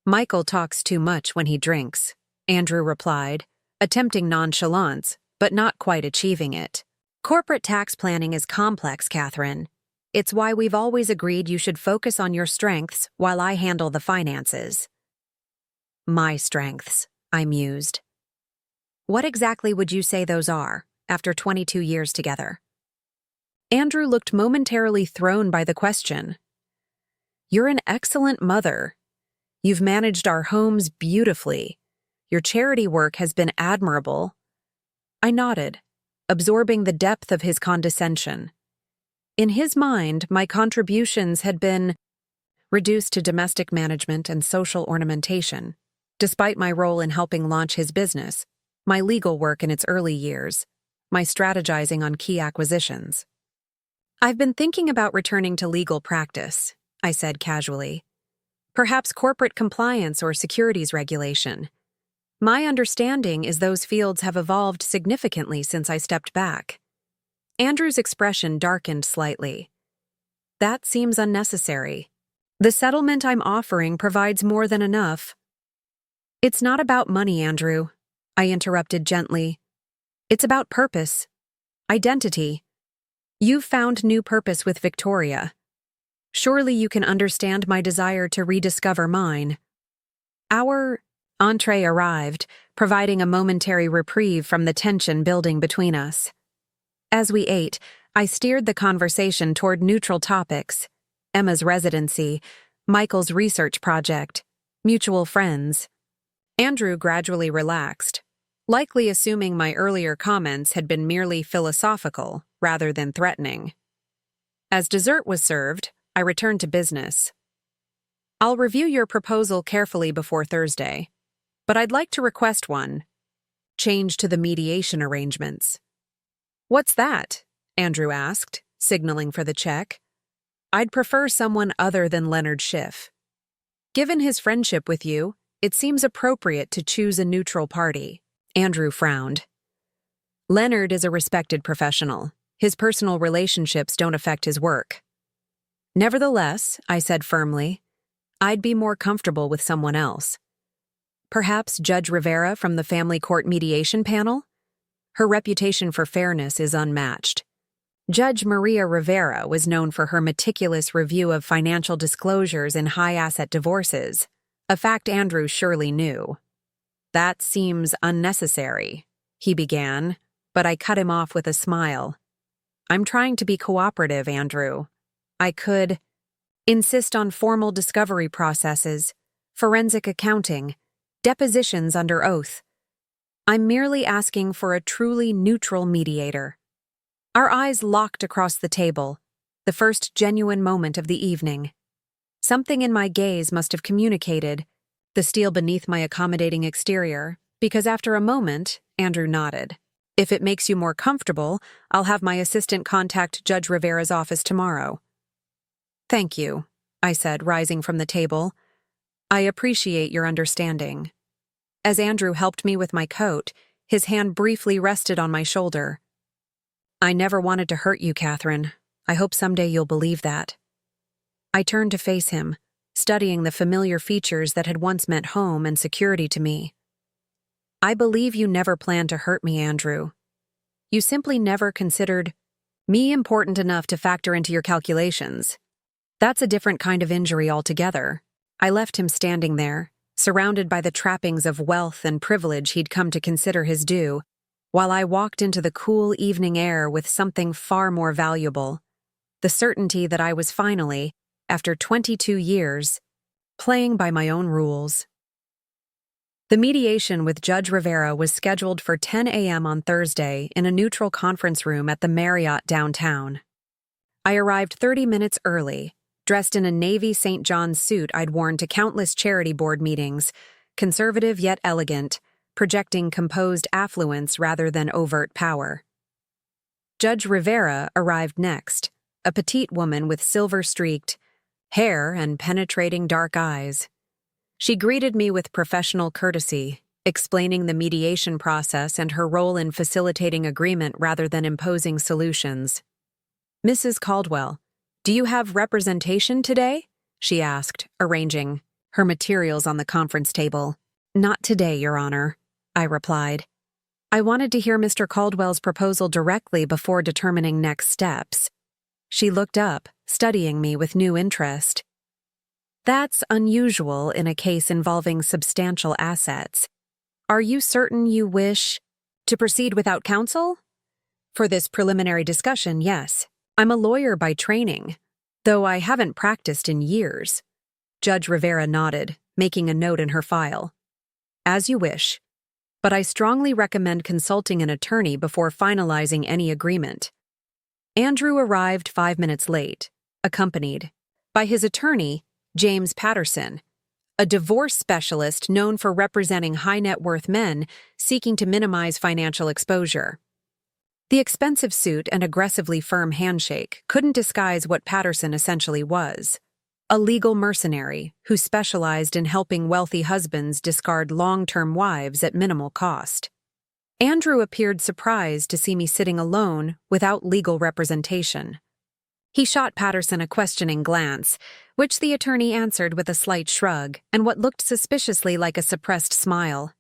[SPEAKER 1] "Michael talks too much when he drinks," Andrew replied, attempting nonchalance, but not quite achieving it. "Corporate tax planning is complex, Catherine. It's why we've always agreed you should focus on your strengths while I handle the finances." "My strengths," I mused. "What exactly would you say those are, after 22 years together?" Andrew looked momentarily thrown by the question. "You're an excellent mother. You've managed our homes beautifully. Your charity work has been admirable." I nodded, absorbing the depth of his condescension. In his mind, my contributions had been reduced to domestic management and social ornamentation, despite my role in helping launch his business, my legal work in its early years, my strategizing on key acquisitions. I've been thinking about returning to legal practice, I said casually. Perhaps corporate compliance or securities regulation. My understanding is those fields have evolved significantly since I stepped back. Andrew's expression darkened slightly. That seems unnecessary. The settlement I'm offering provides more than enough. It's not about money, Andrew, I interrupted gently. It's about purpose, identity. You've found new purpose with Victoria. Surely you can understand my desire to rediscover mine. Our entree arrived, providing a momentary reprieve from the tension building between us. As we ate, I steered the conversation toward neutral topics: Emma's residency, Michael's research project, mutual friends. Andrew gradually relaxed, likely assuming my earlier comments had been merely philosophical rather than threatening. As dessert was served, I returned to business. I'll review your proposal carefully before Thursday, but I'd like to request one. Change to the mediation arrangements. What's that? Andrew asked, signaling for the check. I'd prefer someone other than Leonard Schiff. Given his friendship with you, it seems appropriate to choose a neutral party. Andrew frowned. Leonard is a respected professional. His personal relationships don't affect his work. Nevertheless, I said firmly, I'd be more comfortable with someone else. Perhaps Judge Rivera from the Family Court Mediation Panel? Her reputation for fairness is unmatched. Judge Maria Rivera was known for her meticulous review of financial disclosures in high-asset divorces, a fact Andrew surely knew. That seems unnecessary, he began, but I cut him off with a smile. I'm trying to be cooperative, Andrew. I could insist on formal discovery processes, forensic accounting, depositions under oath. I'm merely asking for a truly neutral mediator. Our eyes locked across the table, the first genuine moment of the evening. Something in my gaze must have communicated, the steel beneath my accommodating exterior, because after a moment, Andrew nodded. If it makes you more comfortable, I'll have my assistant contact Judge Rivera's office tomorrow. Thank you, I said, rising from the table. I appreciate your understanding. As Andrew helped me with my coat, his hand briefly rested on my shoulder. I never wanted to hurt you, Catherine. I hope someday you'll believe that. I turned to face him, studying the familiar features that had once meant home and security to me. I believe you never planned to hurt me, Andrew. You simply never considered me important enough to factor into your calculations. That's a different kind of injury altogether. I left him standing there, surrounded by the trappings of wealth and privilege he'd come to consider his due, while I walked into the cool evening air with something far more valuable, the certainty that I was finally, after 22 years, playing by my own rules. The mediation with Judge Rivera was scheduled for 10 a.m. on Thursday in a neutral conference room at the Marriott downtown. I arrived 30 minutes early, dressed in a navy St. John's suit I'd worn to countless charity board meetings, conservative yet elegant, projecting composed affluence rather than overt power. Judge Rivera arrived next, a petite woman with silver-streaked hair and penetrating dark eyes. She greeted me with professional courtesy, explaining the mediation process and her role in facilitating agreement rather than imposing solutions. Mrs. Caldwell, do you have representation today? She asked, arranging her materials on the conference table. Not today, Your Honor, I replied. I wanted to hear Mr. Caldwell's proposal directly before determining next steps. She looked up, studying me with new interest. That's unusual in a case involving substantial assets. Are you certain you wish to proceed without counsel? For this preliminary discussion, yes. I'm a lawyer by training, though I haven't practiced in years. Judge Rivera nodded, making a note in her file. As you wish, but I strongly recommend consulting an attorney before finalizing any agreement. Andrew arrived 5 minutes late, accompanied by his attorney, James Patterson, a divorce specialist known for representing high-net-worth men seeking to minimize financial exposure. The expensive suit and aggressively firm handshake couldn't disguise what Patterson essentially was: a legal mercenary who specialized in helping wealthy husbands discard long-term wives at minimal cost. Andrew appeared surprised to see me sitting alone without legal representation. He shot Patterson a questioning glance, which the attorney answered with a slight shrug and what looked suspiciously like a suppressed smile.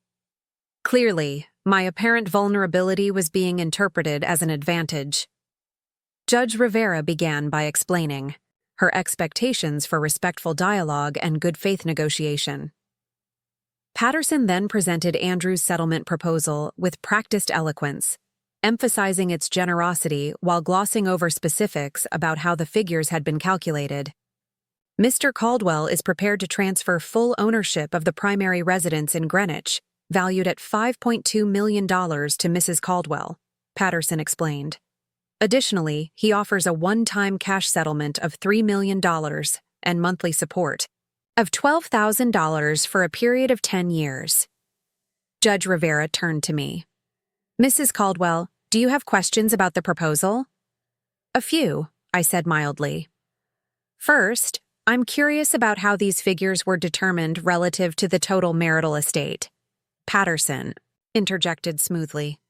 [SPEAKER 1] Clearly, my apparent vulnerability was being interpreted as an advantage. Judge Rivera began by explaining her expectations for respectful dialogue and good faith negotiation. Patterson then presented Andrew's settlement proposal with practiced eloquence, emphasizing its generosity while glossing over specifics about how the figures had been calculated. Mr. Caldwell is prepared to transfer full ownership of the primary residence in Greenwich, valued at $5.2 million to Mrs. Caldwell, Patterson explained. Additionally, he offers a one-time cash settlement of $3 million and monthly support of $12,000 for a period of 10 years. Judge Rivera turned to me. "Mrs. Caldwell, do you have questions about the proposal?" "A few," I said mildly. "First, I'm curious about how these figures were determined relative to the total marital estate." Patterson interjected smoothly.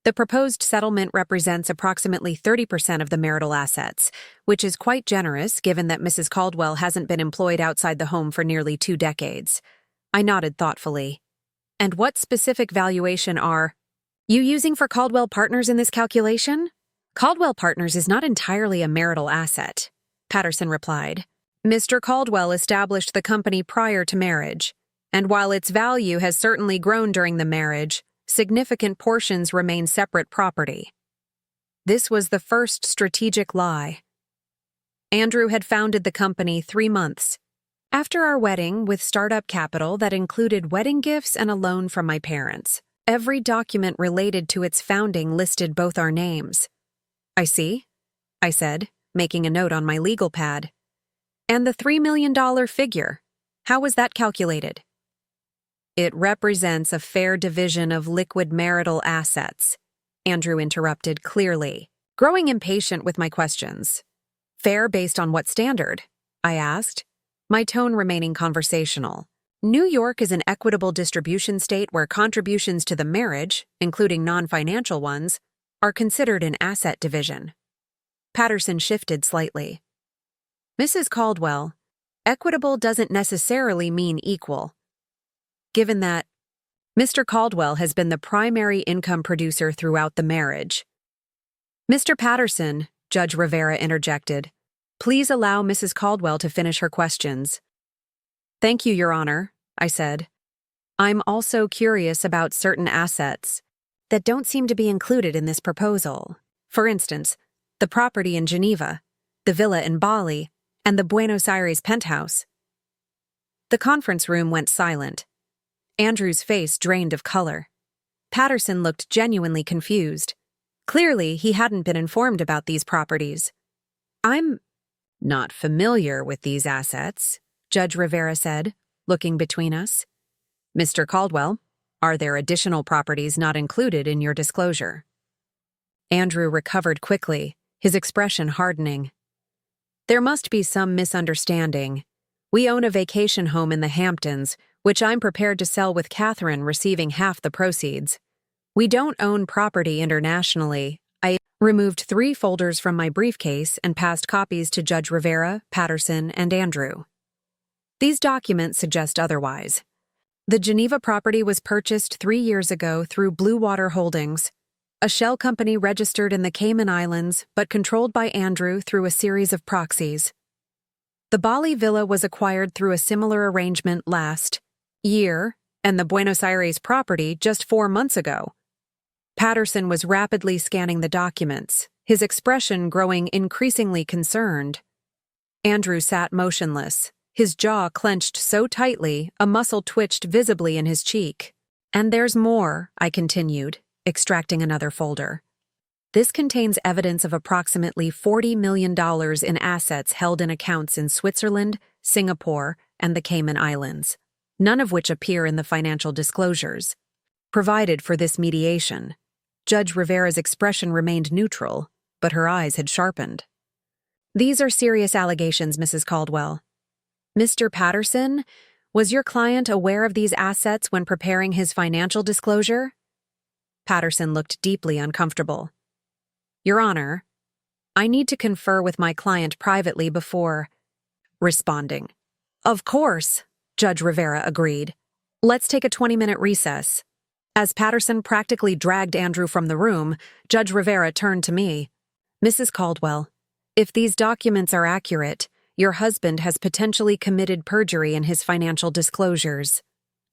[SPEAKER 1] "The proposed settlement represents approximately 30% of the marital assets, which is quite generous given that Mrs. Caldwell hasn't been employed outside the home for nearly 2 decades. I nodded thoughtfully. "And what specific valuation are you using for Caldwell Partners in this calculation?" "Caldwell Partners is not entirely a marital asset," Patterson replied. "Mr. Caldwell established the company prior to marriage, and while its value has certainly grown during the marriage, significant portions remain separate property." This was the first strategic lie. Andrew had founded the company 3 months after our wedding with startup capital that included wedding gifts and a loan from my parents. Every document related to its founding listed both our names. "I see," I said, making a note on my legal pad. "And the $3 million figure, how was that calculated?" "It represents a fair division of liquid marital assets," Andrew interrupted clearly, growing impatient with my questions. "Fair based on what standard?" I asked, my tone remaining conversational. "New York is an equitable distribution state where contributions to the marriage, including non-financial ones, are considered an asset division." Patterson shifted slightly. "Mrs. Caldwell, equitable doesn't necessarily mean equal. Given that Mr. Caldwell has been the primary income producer throughout the marriage." "Mr. Patterson," Judge Rivera interjected, "please allow Mrs. Caldwell to finish her questions." "Thank you, Your Honor," I said. "I'm also curious about certain assets that don't seem to be included in this proposal. For instance, the property in Geneva, the villa in Bali, and the Buenos Aires penthouse." The conference room went silent. Andrew's face drained of color. Patterson looked genuinely confused. Clearly, he hadn't been informed about these properties. "I'm not familiar with these assets," Judge Rivera said, looking between us. "Mr. Caldwell, are there additional properties not included in your disclosure?" Andrew recovered quickly, his expression hardening. "There must be some misunderstanding. We own a vacation home in the Hamptons, which I'm prepared to sell with Catherine receiving half the proceeds. We don't own property internationally." I removed 3 folders from my briefcase and passed copies to Judge Rivera, Patterson, and Andrew. "These documents suggest otherwise. The Geneva property was purchased 3 years ago through Blue Water Holdings, a shell company registered in the Cayman Islands but controlled by Andrew through a series of proxies. The Bali villa was acquired through a similar arrangement last year, and the Buenos Aires property just 4 months ago." Patterson was rapidly scanning the documents, his expression growing increasingly concerned. Andrew sat motionless, his jaw clenched so tightly a muscle twitched visibly in his cheek. "And there's more," I continued, extracting another folder. This contains evidence of approximately $40 million in assets held in accounts in Switzerland, Singapore, and the Cayman Islands, none of which appear in the financial disclosures provided for this mediation. Judge Rivera's expression remained neutral, but her eyes had sharpened. These are serious allegations, Mrs. Caldwell. Mr. Patterson, was your client aware of these assets when preparing his financial disclosure? Patterson looked deeply uncomfortable. Your Honor, I need to confer with my client privately before responding. Of course, Judge Rivera agreed. Let's take a 20-minute recess. As Patterson practically dragged Andrew from the room, Judge Rivera turned to me. Mrs. Caldwell, if these documents are accurate, your husband has potentially committed perjury in his financial disclosures.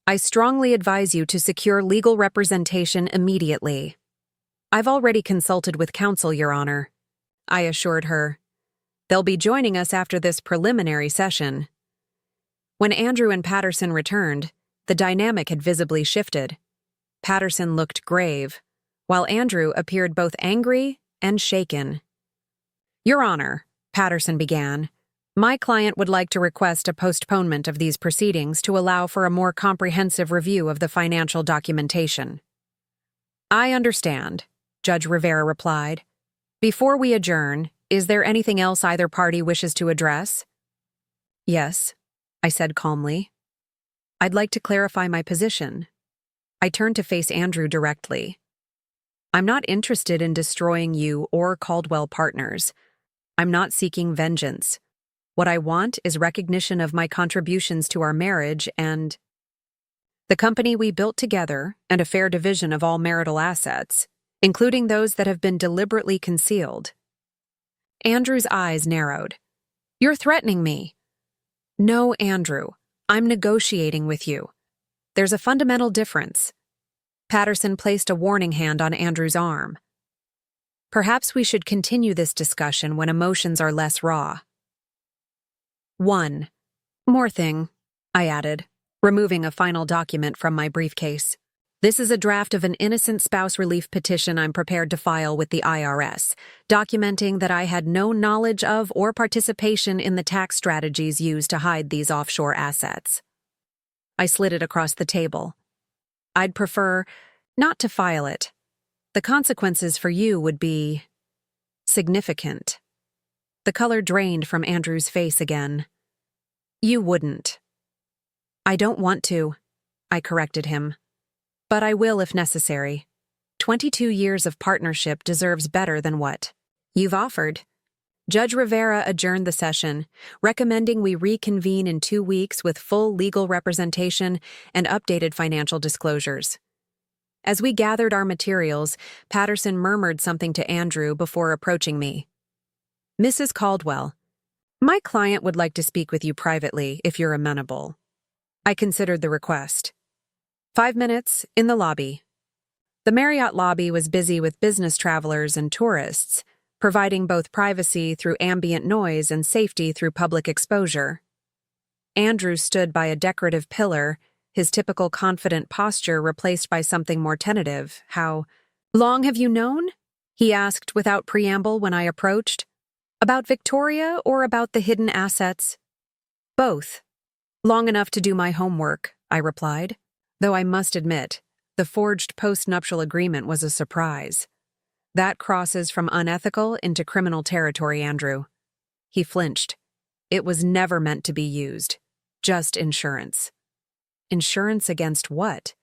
[SPEAKER 1] I strongly advise you to secure legal representation immediately. I've already consulted with counsel, Your Honor, I assured her. They'll be joining us after this preliminary session. When Andrew and Patterson returned, the dynamic had visibly shifted. Patterson looked grave, while Andrew appeared both angry and shaken. Your Honor, Patterson began, my client would like to request a postponement of these proceedings to allow for a more comprehensive review of the financial documentation. I understand, Judge Rivera replied. Before we adjourn, is there anything else either party wishes to address? Yes, I said calmly. I'd like to clarify my position. I turned to face Andrew directly. I'm not interested in destroying you or Caldwell Partners. I'm not seeking vengeance. What I want is recognition of my contributions to our marriage and the company we built together and a fair division of all marital assets, including those that have been deliberately concealed. Andrew's eyes narrowed. You're threatening me. No, Andrew. I'm negotiating with you. There's a fundamental difference. Patterson placed a warning hand on Andrew's arm. Perhaps we should continue this discussion when emotions are less raw. One more thing, I added, removing a final document from my briefcase. This is a draft of an innocent spouse relief petition I'm prepared to file with the IRS, documenting that I had no knowledge of or participation in the tax strategies used to hide these offshore assets. I slid it across the table. I'd prefer not to file it. The consequences for you would be significant. The color drained from Andrew's face again. You wouldn't. I don't want to, I corrected him. But I will if necessary. 22 years of partnership deserves better than what you've offered. Judge Rivera adjourned the session, recommending we reconvene in 2 weeks with full legal representation and updated financial disclosures. As we gathered our materials, Patterson murmured something to Andrew before approaching me. Mrs. Caldwell, my client would like to speak with you privately if you're amenable. I considered the request. 5 minutes, in the lobby. The Marriott lobby was busy with business travelers and tourists, providing both privacy through ambient noise and safety through public exposure. Andrew stood by a decorative pillar, his typical confident posture replaced by something more tentative. How long have you known? He asked without preamble when I approached. About Victoria or about the hidden assets? Both. Long enough to do my homework, I replied. Though I must admit, the forged post-nuptial agreement was a surprise. That crosses from unethical into criminal territory, Andrew. He flinched. It was never meant to be used. Just insurance. Insurance against what?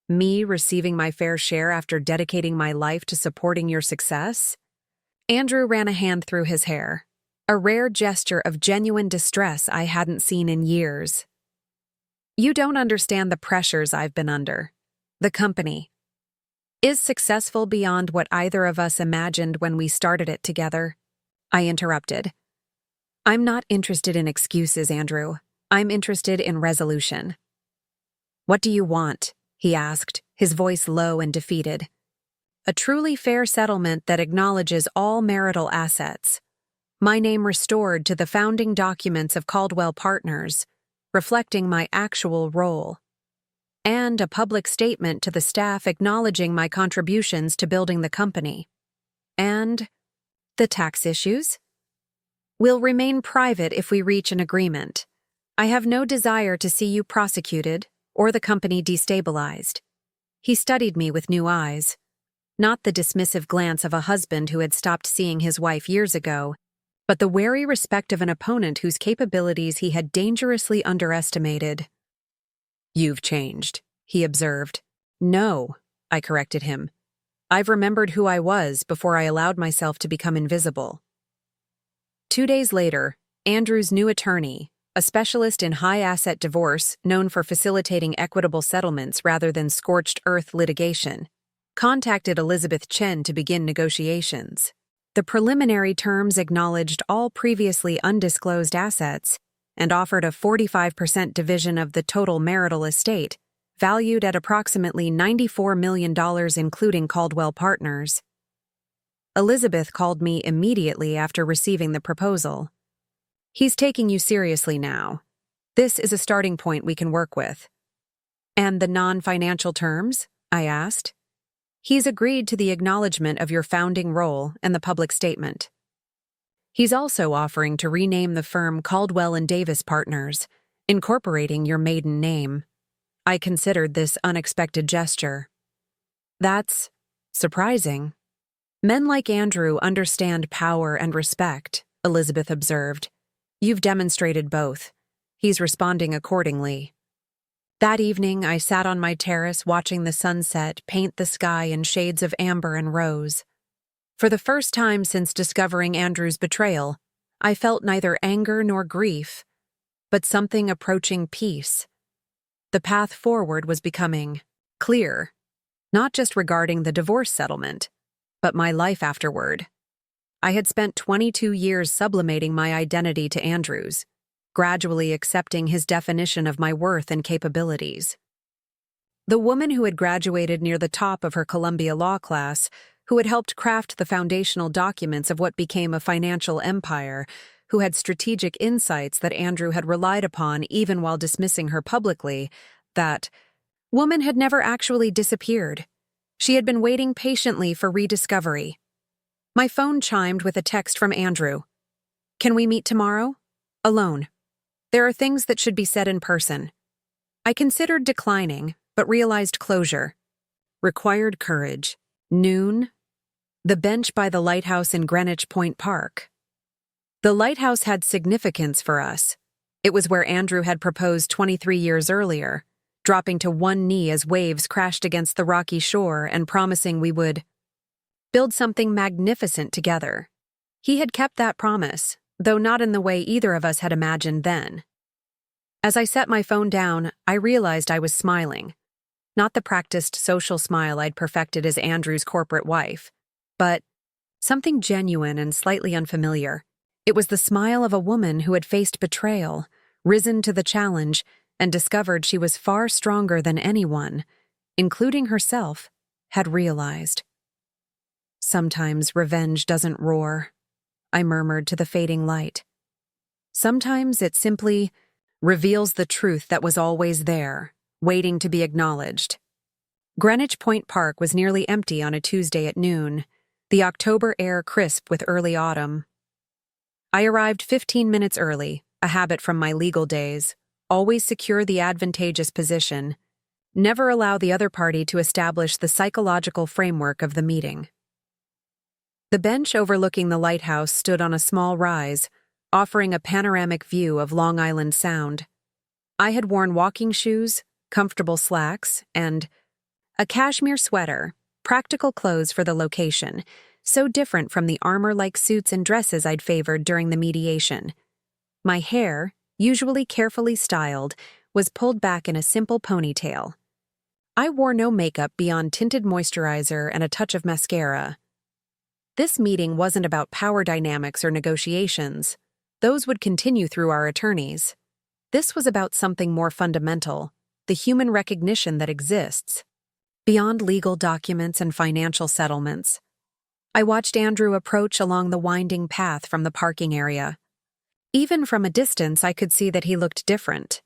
[SPEAKER 1] Me receiving my fair share after dedicating my life to supporting your success? Andrew ran a hand through his hair, a rare gesture of genuine distress I hadn't seen in years. You don't understand the pressures I've been under. The company is successful beyond what either of us imagined when we started it together. I interrupted. I'm not interested in excuses, Andrew. I'm interested in resolution. What do you want? He asked, his voice low and defeated. A truly fair settlement that acknowledges all marital assets. My name restored to the founding documents of Caldwell Partners, reflecting my actual role, and a public statement to the staff acknowledging my contributions to building the company. And the tax issues? Will remain private if we reach an agreement. I have no desire to see you prosecuted or the company destabilized. He studied me with new eyes, not the dismissive glance of a husband who had stopped seeing his wife years ago, but the wary respect of an opponent whose capabilities he had dangerously underestimated. "You've changed," he observed. "No," I corrected him. "I've remembered who I was before I allowed myself to become invisible." 2 days later, Andrew's new attorney, a specialist in high-asset divorce known for facilitating equitable settlements rather than scorched-earth litigation, contacted Elizabeth Chen to begin negotiations. The preliminary terms acknowledged all previously undisclosed assets and offered a 45% division of the total marital estate, valued at approximately $94 million including Caldwell Partners. Elizabeth called me immediately after receiving the proposal. "He's taking you seriously now. This is a starting point we can work with." "And the non-financial terms?" I asked. "He's agreed to the acknowledgement of your founding role and the public statement. He's also offering to rename the firm Caldwell and Davis Partners, incorporating your maiden name." I considered this unexpected gesture. "That's surprising. Men like Andrew understand power and respect," Elizabeth observed. "You've demonstrated both. He's responding accordingly." That evening, I sat on my terrace watching the sunset paint the sky in shades of amber and rose. For the first time since discovering Andrew's betrayal, I felt neither anger nor grief, but something approaching peace. The path forward was becoming clear, not just regarding the divorce settlement, but my life afterward. I had spent 22 years sublimating my identity to Andrew's, gradually accepting his definition of my worth and capabilities. The woman who had graduated near the top of her Columbia law class, who had helped craft the foundational documents of what became a financial empire, who had strategic insights that Andrew had relied upon even while dismissing her publicly, that woman had never actually disappeared. She had been waiting patiently for rediscovery. My phone chimed with a text from Andrew. "Can we meet tomorrow? Alone. There are things that should be said in person." I considered declining, but realized closure. Required courage. Noon. The bench by the lighthouse in Greenwich Point Park. The lighthouse had significance for us. It was where Andrew had proposed 23 years earlier, dropping to one knee as waves crashed against the rocky shore and promising we would build something magnificent together. He had kept that promise, though not in the way either of us had imagined then. As I set my phone down, I realized I was smiling. Not the practiced social smile I'd perfected as Andrew's corporate wife, but something genuine and slightly unfamiliar. It was the smile of a woman who had faced betrayal, risen to the challenge, and discovered she was far stronger than anyone, including herself, had realized. "Sometimes revenge doesn't roar," I murmured to the fading light. "Sometimes it simply reveals the truth that was always there, waiting to be acknowledged." Greenwich Point Park was nearly empty on a Tuesday at noon, the October air crisp with early autumn. I arrived 15 minutes early, a habit from my legal days. Always secure the advantageous position. Never allow the other party to establish the psychological framework of the meeting. The bench overlooking the lighthouse stood on a small rise, offering a panoramic view of Long Island Sound. I had worn walking shoes, comfortable slacks, and a cashmere sweater, practical clothes for the location, so different from the armor-like suits and dresses I'd favored during the mediation. My hair, usually carefully styled, was pulled back in a simple ponytail. I wore no makeup beyond tinted moisturizer and a touch of mascara. This meeting wasn't about power dynamics or negotiations. Those would continue through our attorneys. This was about something more fundamental, the human recognition that exists, beyond legal documents and financial settlements. I watched Andrew approach along the winding path from the parking area. Even from a distance, I could see that he looked different.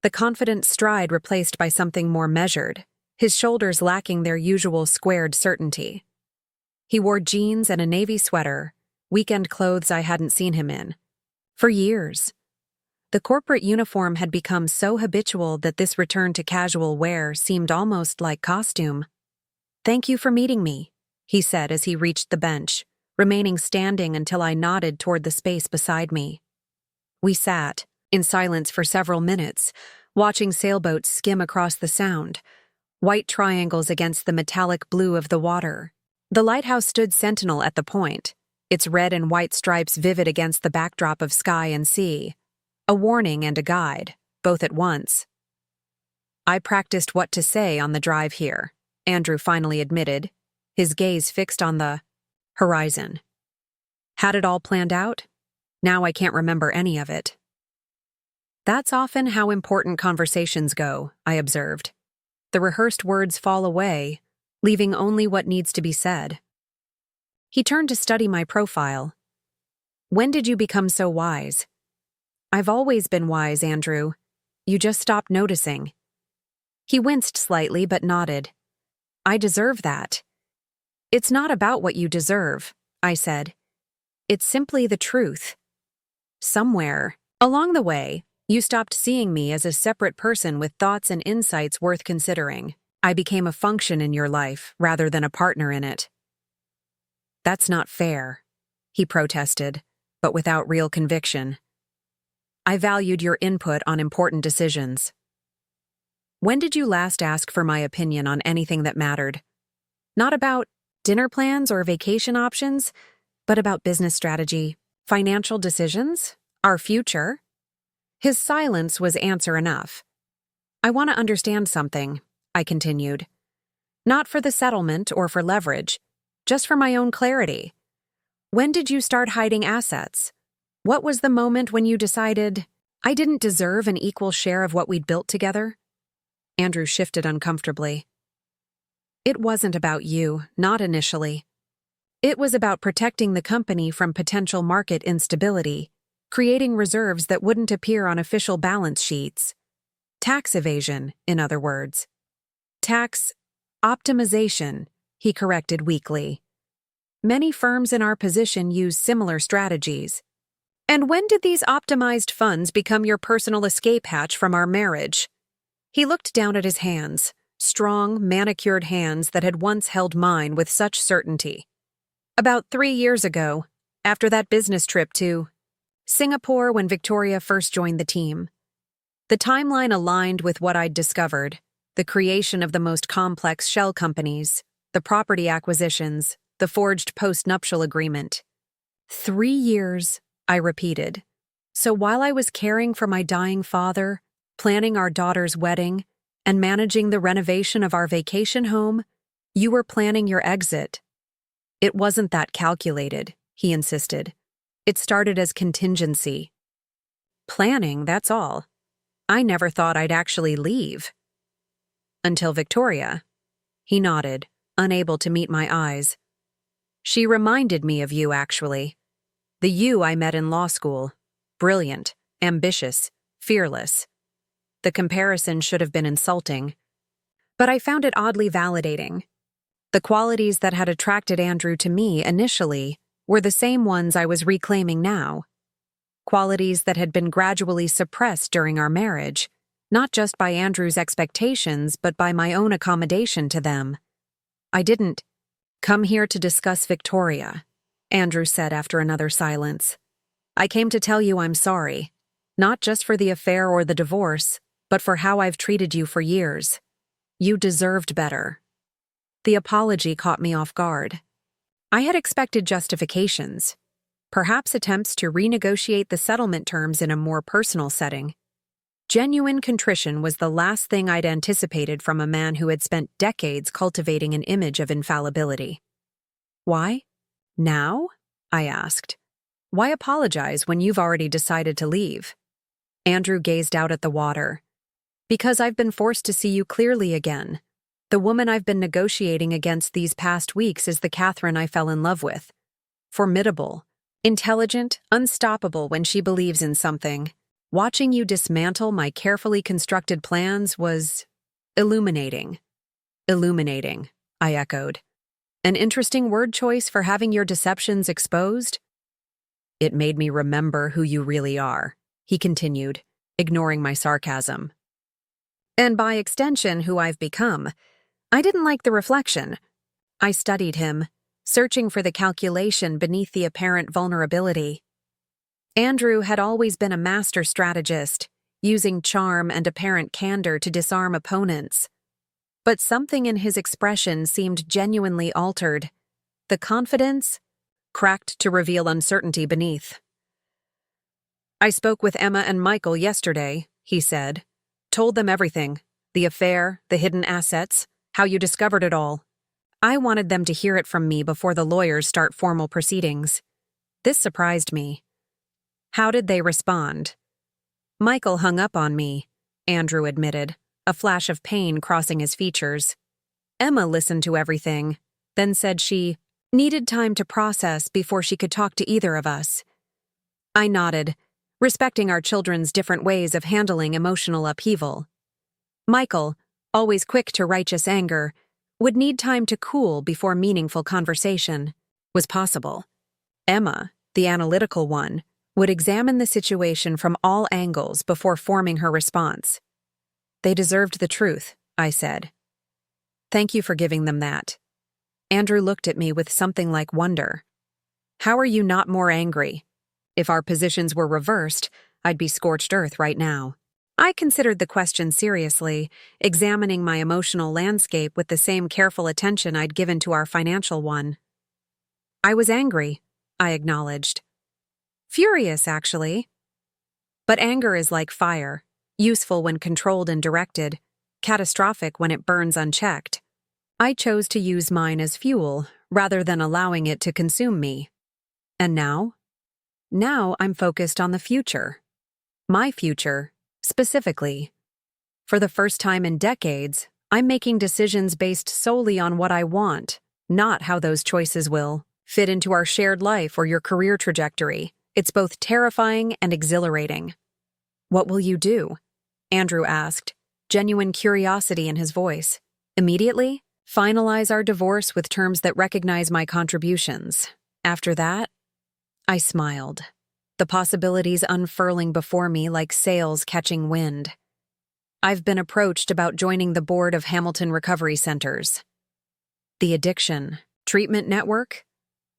[SPEAKER 1] The confident stride replaced by something more measured, his shoulders lacking their usual squared certainty. He wore jeans and a navy sweater, weekend clothes I hadn't seen him in. For years. The corporate uniform had become so habitual that this return to casual wear seemed almost like costume. "Thank you for meeting me," he said as he reached the bench, remaining standing until I nodded toward the space beside me. We sat, in silence for several minutes, watching sailboats skim across the Sound, white triangles against the metallic blue of the water. The lighthouse stood sentinel at the point, its red and white stripes vivid against the backdrop of sky and sea, a warning and a guide, both at once. "I practiced what to say on the drive here," Andrew finally admitted, his gaze fixed on the horizon. "Had it all planned out? Now I can't remember any of it." "That's often how important conversations go," I observed. "The rehearsed words fall away, leaving only what needs to be said." He turned to study my profile. "When did you become so wise?" "I've always been wise, Andrew. You just stopped noticing." He winced slightly but nodded. "I deserve that." "It's not about what you deserve," I said. "It's simply the truth. Somewhere along the way, you stopped seeing me as a separate person with thoughts and insights worth considering. I became a function in your life rather than a partner in it." "That's not fair," he protested, but without real conviction. "I valued your input on important decisions." "When did you last ask for my opinion on anything that mattered? Not about dinner plans or vacation options, but about business strategy, financial decisions, our future?" His silence was answer enough. "I want to understand something," I continued. "Not for the settlement or for leverage, just for my own clarity. When did you start hiding assets? What was the moment when you decided I didn't deserve an equal share of what we'd built together?" Andrew shifted uncomfortably. "It wasn't about you, not initially. It was about protecting the company from potential market instability, creating reserves that wouldn't appear on official balance sheets. Tax evasion, in other words. Tax optimization," he corrected weakly. "Many firms in our position use similar strategies." "And when did these optimized funds become your personal escape hatch from our marriage?" He looked down at his hands, strong, manicured hands that had once held mine with such certainty. "About 3 years ago, after that business trip to Singapore when Victoria first joined the team. The timeline aligned with what I'd discovered, the creation of the most complex shell companies, the property acquisitions, the forged post-nuptial agreement. 3 years, I repeated. So while I was caring for my dying father, planning our daughter's wedding, and managing the renovation of our vacation home, you were planning your exit. It wasn't that calculated, he insisted. It started as contingency. Planning, that's all. I never thought I'd actually leave. Until Victoria. He nodded, unable to meet my eyes. She reminded me of you, actually. The you I met in law school. Brilliant, ambitious, fearless. The comparison should have been insulting. But I found it oddly validating. The qualities that had attracted Andrew to me initially were the same ones I was reclaiming now. Qualities that had been gradually suppressed during our marriage, not just by Andrew's expectations, but by my own accommodation to them. I didn't come here to discuss Victoria, Andrew said after another silence. I came to tell you I'm sorry, not just for the affair or the divorce, but for how I've treated you for years. You deserved better. The apology caught me off guard. I had expected justifications, perhaps attempts to renegotiate the settlement terms in a more personal setting. Genuine contrition was the last thing I'd anticipated from a man who had spent decades cultivating an image of infallibility. Why? Now? I asked. Why apologize when you've already decided to leave? Andrew gazed out at the water. Because I've been forced to see you clearly again. The woman I've been negotiating against these past weeks is the Catherine I fell in love with. Formidable, intelligent, unstoppable when she believes in something. Watching you dismantle my carefully constructed plans was illuminating. Illuminating, I echoed. An interesting word choice for having your deceptions exposed? It made me remember who you really are, he continued, ignoring my sarcasm. And by extension, who I've become. I didn't like the reflection. I studied him, searching for the calculation beneath the apparent vulnerability. Andrew had always been a master strategist, using charm and apparent candor to disarm opponents. But something in his expression seemed genuinely altered. The confidence, cracked to reveal uncertainty beneath. I spoke with Emma and Michael yesterday, he said. Told them everything, the affair, the hidden assets, how you discovered it all. I wanted them to hear it from me before the lawyers start formal proceedings. This surprised me. How did they respond? Michael hung up on me, Andrew admitted, a flash of pain crossing his features. Emma listened to everything, then said she needed time to process before she could talk to either of us. I nodded, respecting our children's different ways of handling emotional upheaval. Michael, always quick to righteous anger, would need time to cool before meaningful conversation was possible. Emma, the analytical one, would examine the situation from all angles before forming her response. They deserved the truth, I said. Thank you for giving them that. Andrew looked at me with something like wonder. How are you not more angry? If our positions were reversed, I'd be scorched earth right now. I considered the question seriously, examining my emotional landscape with the same careful attention I'd given to our financial one. I was angry, I acknowledged. Furious, actually. But anger is like fire, useful when controlled and directed, catastrophic when it burns unchecked. I chose to use mine as fuel, rather than allowing it to consume me. And now? Now I'm focused on the future. My future, specifically. For the first time in decades, I'm making decisions based solely on what I want, not how those choices will fit into our shared life or your career trajectory. It's both terrifying and exhilarating. What will you do? Andrew asked, genuine curiosity in his voice. Immediately, finalize our divorce with terms that recognize my contributions. After that, I smiled, the possibilities unfurling before me like sails catching wind. I've been approached about joining the board of Hamilton Recovery Centers. The Addiction Treatment Network?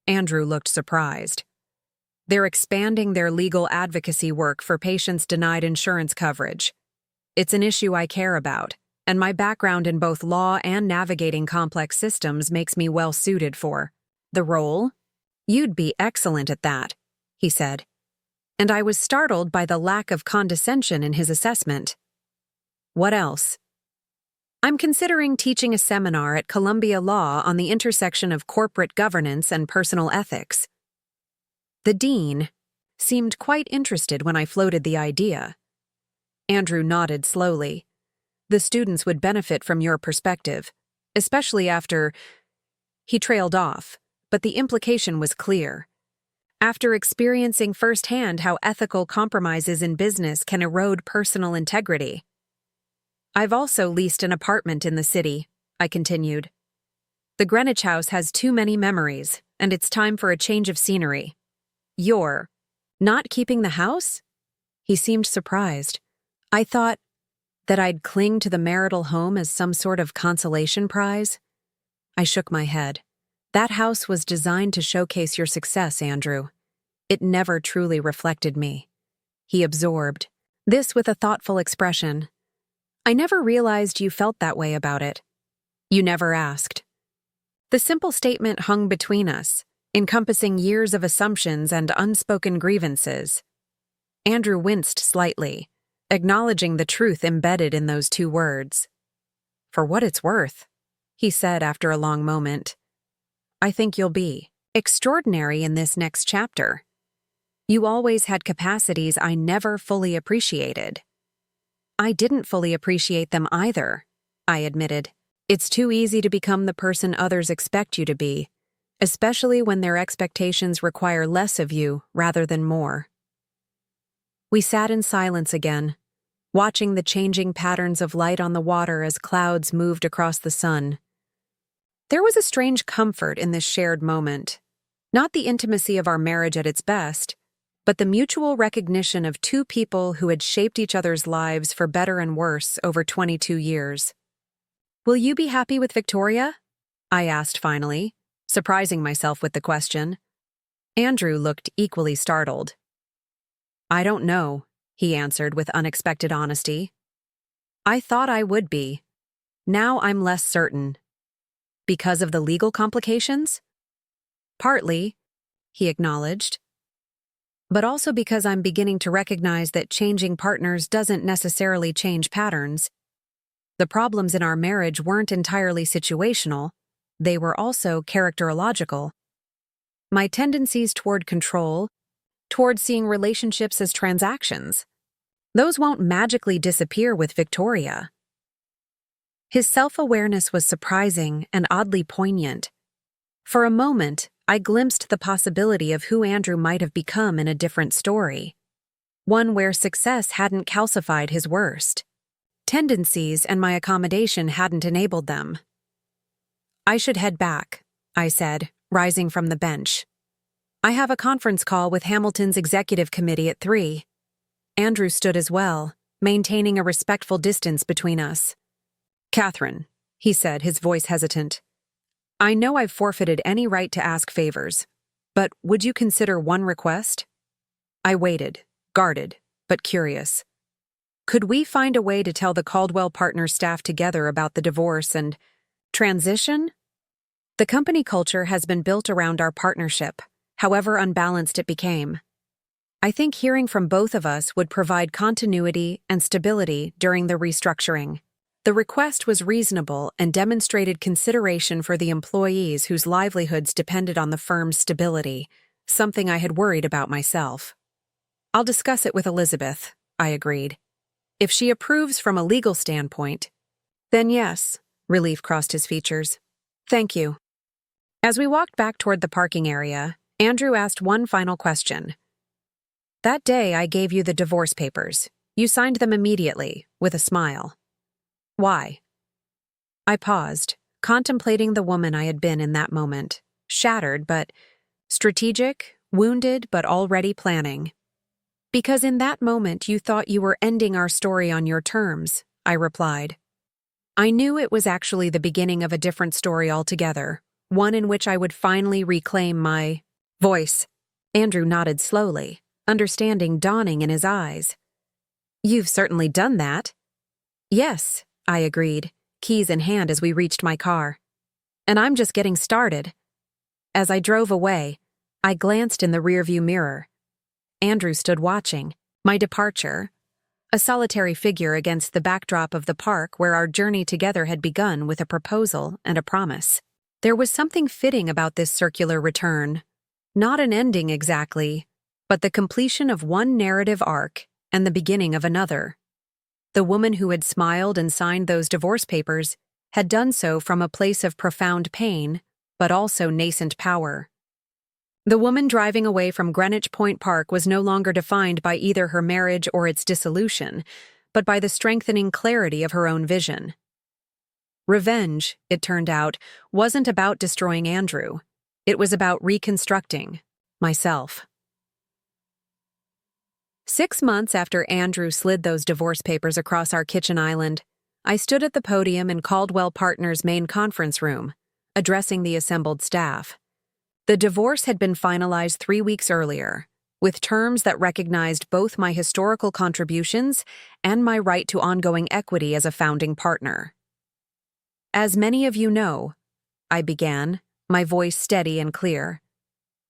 [SPEAKER 1] Andrew looked surprised. They're expanding their legal advocacy work for patients denied insurance coverage. It's an issue I care about, and my background in both law and navigating complex systems makes me well suited for the role. You'd be excellent at that, he said. And I was startled by the lack of condescension in his assessment. What else? I'm considering teaching a seminar at Columbia Law on the intersection of corporate governance and personal ethics. The dean seemed quite interested when I floated the idea. Andrew nodded slowly. The students would benefit from your perspective, especially after... He trailed off, but the implication was clear. After experiencing firsthand how ethical compromises in business can erode personal integrity. I've also leased an apartment in the city, I continued. The Greenwich House has too many memories, and it's time for a change of scenery. You're not keeping the house? He seemed surprised. I thought that I'd cling to the marital home as some sort of consolation prize. I shook my head. That house was designed to showcase your success, Andrew. It never truly reflected me. He absorbed this with a thoughtful expression. I never realized you felt that way about it. You never asked. The simple statement hung between us, encompassing years of assumptions and unspoken grievances. Andrew winced slightly, acknowledging the truth embedded in those two words. For what it's worth, he said after a long moment. I think you'll be extraordinary in this next chapter. You always had capacities I never fully appreciated. I didn't fully appreciate them either, I admitted. It's too easy to become the person others expect you to be, especially when their expectations require less of you rather than more. We sat in silence again, watching the changing patterns of light on the water as clouds moved across the sun. There was a strange comfort in this shared moment. Not the intimacy of our marriage at its best, but the mutual recognition of two people who had shaped each other's lives for better and worse over 22 years. "Will you be happy with Victoria?" I asked finally, surprising myself with the question. Andrew looked equally startled. "I don't know," he answered with unexpected honesty. "I thought I would be. Now I'm less certain." "Because of the legal complications?" "Partly," he acknowledged. "But also because I'm beginning to recognize that changing partners doesn't necessarily change patterns. The problems in our marriage weren't entirely situational, they were also characterological. My tendencies toward control, toward seeing relationships as transactions, those won't magically disappear with Victoria." His self-awareness was surprising and oddly poignant. For a moment, I glimpsed the possibility of who Andrew might have become in a different story. One where success hadn't calcified his worst. Tendencies and my accommodation hadn't enabled them. "I should head back," I said, rising from the bench. "I have a conference call with Hamilton's executive committee at 3. Andrew stood as well, maintaining a respectful distance between us. "Catherine," he said, his voice hesitant, "I know I've forfeited any right to ask favors, but would you consider one request?" I waited, guarded, but curious. Could we find a way to tell the Caldwell Partners staff together about the divorce and transition? The company culture has been built around our partnership, however unbalanced it became. I think hearing from both of us would provide continuity and stability during the restructuring. The request was reasonable and demonstrated consideration for the employees whose livelihoods depended on the firm's stability, something I had worried about myself. "I'll discuss it with Elizabeth," I agreed. "If she approves from a legal standpoint, then yes," relief crossed his features. "Thank you." As we walked back toward the parking area, Andrew asked one final question. "That day I gave you the divorce papers. You signed them immediately, with a smile. Why?" I paused, contemplating the woman I had been in that moment, shattered but strategic, wounded but already planning. "Because in that moment you thought you were ending our story on your terms," I replied. I knew it was actually the beginning of a different story altogether, one in which I would finally reclaim my voice. Andrew nodded slowly, understanding dawning in his eyes. "You've certainly done that." "Yes," I agreed, keys in hand as we reached my car. "And I'm just getting started." As I drove away, I glanced in the rearview mirror. Andrew stood watching my departure, a solitary figure against the backdrop of the park where our journey together had begun with a proposal and a promise. There was something fitting about this circular return. Not an ending exactly, but the completion of one narrative arc and the beginning of another. The woman who had smiled and signed those divorce papers had done so from a place of profound pain, but also nascent power. The woman driving away from Greenwich Point Park was no longer defined by either her marriage or its dissolution, but by the strengthening clarity of her own vision. Revenge, it turned out, wasn't about destroying Andrew. It was about reconstructing myself. 6 months after Andrew slid those divorce papers across our kitchen island, I stood at the podium in Caldwell Partners' main conference room, addressing the assembled staff. The divorce had been finalized 3 weeks earlier, with terms that recognized both my historical contributions and my right to ongoing equity as a founding partner. "As many of you know," I began, my voice steady and clear,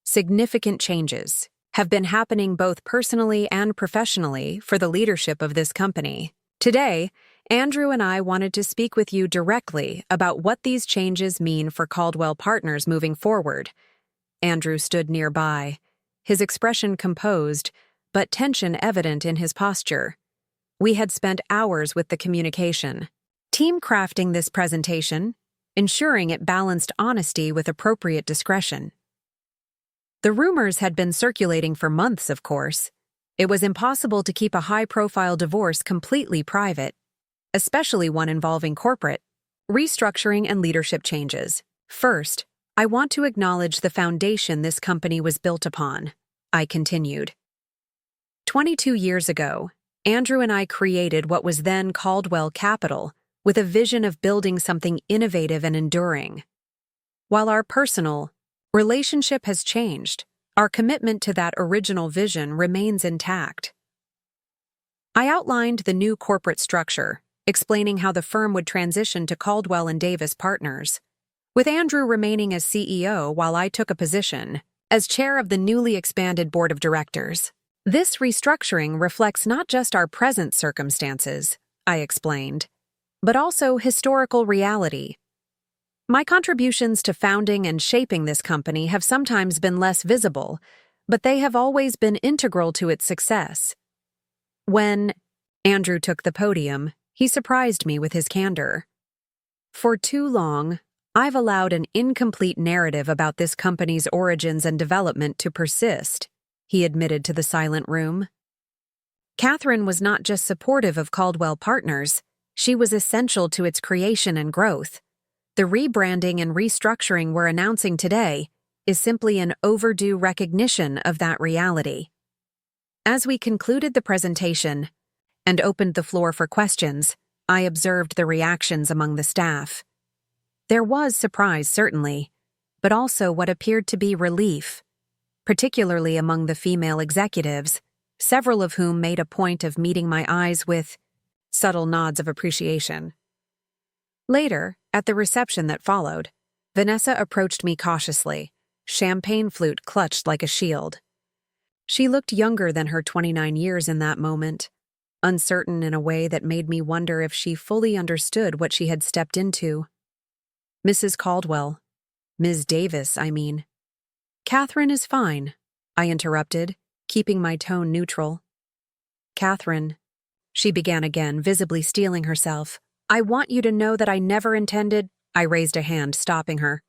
[SPEAKER 1] "significant changes have been happening both personally and professionally for the leadership of this company. Today, Andrew and I wanted to speak with you directly about what these changes mean for Caldwell Partners moving forward." Andrew stood nearby, his expression composed, but tension evident in his posture. We had spent hours with the communication, team crafting this presentation, ensuring it balanced honesty with appropriate discretion. The rumors had been circulating for months, of course. It was impossible to keep a high-profile divorce completely private, especially one involving corporate restructuring and leadership changes. First, I want to acknowledge the foundation this company was built upon, I continued. 22 years ago, Andrew and I created what was then Caldwell Capital with a vision of building something innovative and enduring. While our personal relationship has changed, our commitment to that original vision remains intact. I outlined the new corporate structure, explaining how the firm would transition to Caldwell and Davis Partners, with Andrew remaining as CEO while I took a position as chair of the newly expanded board of directors. This restructuring reflects not just our present circumstances, I explained, but also historical reality. My contributions to founding and shaping this company have sometimes been less visible, but they have always been integral to its success. When Andrew took the podium, he surprised me with his candor. For too long, I've allowed an incomplete narrative about this company's origins and development to persist, he admitted to the silent room. Catherine was not just supportive of Caldwell Partners, she was essential to its creation and growth. The rebranding and restructuring we're announcing today is simply an overdue recognition of that reality. As we concluded the presentation and opened the floor for questions, I observed the reactions among the staff. There was surprise, certainly, but also what appeared to be relief, particularly among the female executives, several of whom made a point of meeting my eyes with subtle nods of appreciation. Later, at the reception that followed, Vanessa approached me cautiously, champagne flute clutched like a shield. She looked younger than her 29 years in that moment, uncertain in a way that made me wonder if she fully understood what she had stepped into. Mrs. Caldwell. Ms. Davis, I mean. Catherine is fine, I interrupted, keeping my tone neutral. Catherine, she began again, visibly steeling herself. I want you to know that I never intended— I raised a hand, stopping her.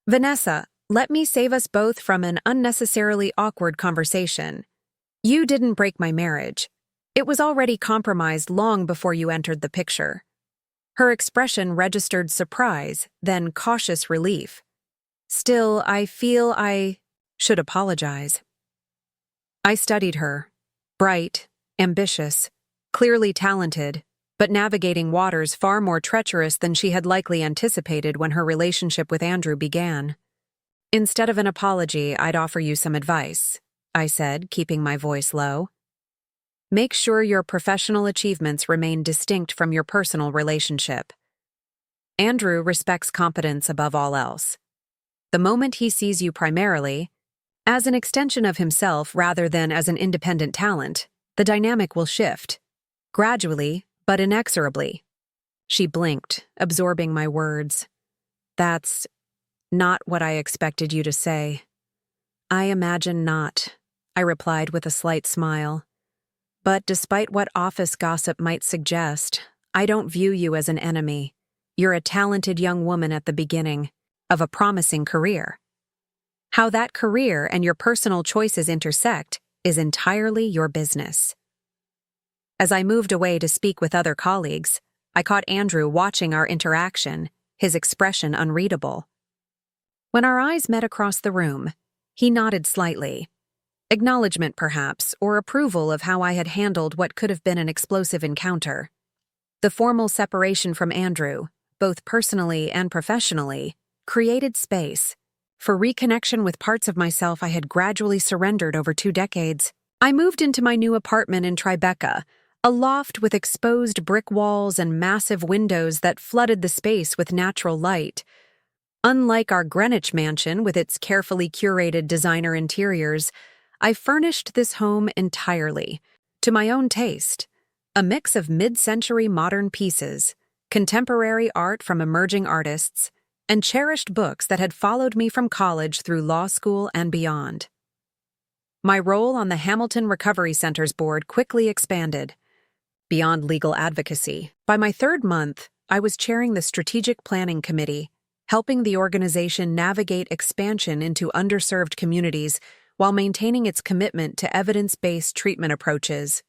[SPEAKER 1] Vanessa, let me save us both from an unnecessarily awkward conversation. You didn't break my marriage. It was already compromised long before you entered the picture. Her expression registered surprise, then cautious relief. Still, I feel I should apologize. I studied her. Bright, ambitious, clearly talented, but navigating waters far more treacherous than she had likely anticipated when her relationship with Andrew began. Instead of an apology, I'd offer you some advice, I said, keeping my voice low. Make sure your professional achievements remain distinct from your personal relationship. Andrew respects competence above all else. The moment he sees you primarily, as an extension of himself rather than as an independent talent, the dynamic will shift. Gradually, but inexorably. She blinked, absorbing my words. That's not what I expected you to say. I imagine not, I replied with a slight smile. But despite what office gossip might suggest, I don't view you as an enemy. You're a talented young woman at the beginning of a promising career. How that career and your personal choices intersect is entirely your business. As I moved away to speak with other colleagues, I caught Andrew watching our interaction, his expression unreadable. When our eyes met across the room, he nodded slightly. Acknowledgement, perhaps, or approval of how I had handled what could have been an explosive encounter. The formal separation from Andrew, both personally and professionally, created space for reconnection with parts of myself I had gradually surrendered over 2 decades. I moved into my new apartment in Tribeca, a loft with exposed brick walls and massive windows that flooded the space with natural light. Unlike our Greenwich mansion with its carefully curated designer interiors, I furnished this home entirely, to my own taste, a mix of mid-century modern pieces, contemporary art from emerging artists, and cherished books that had followed me from college through law school and beyond. My role on the Hamilton Recovery Center's board quickly expanded. Beyond legal advocacy, by my 3rd month, I was chairing the Strategic Planning Committee, helping the organization navigate expansion into underserved communities while maintaining its commitment to evidence-based treatment approaches.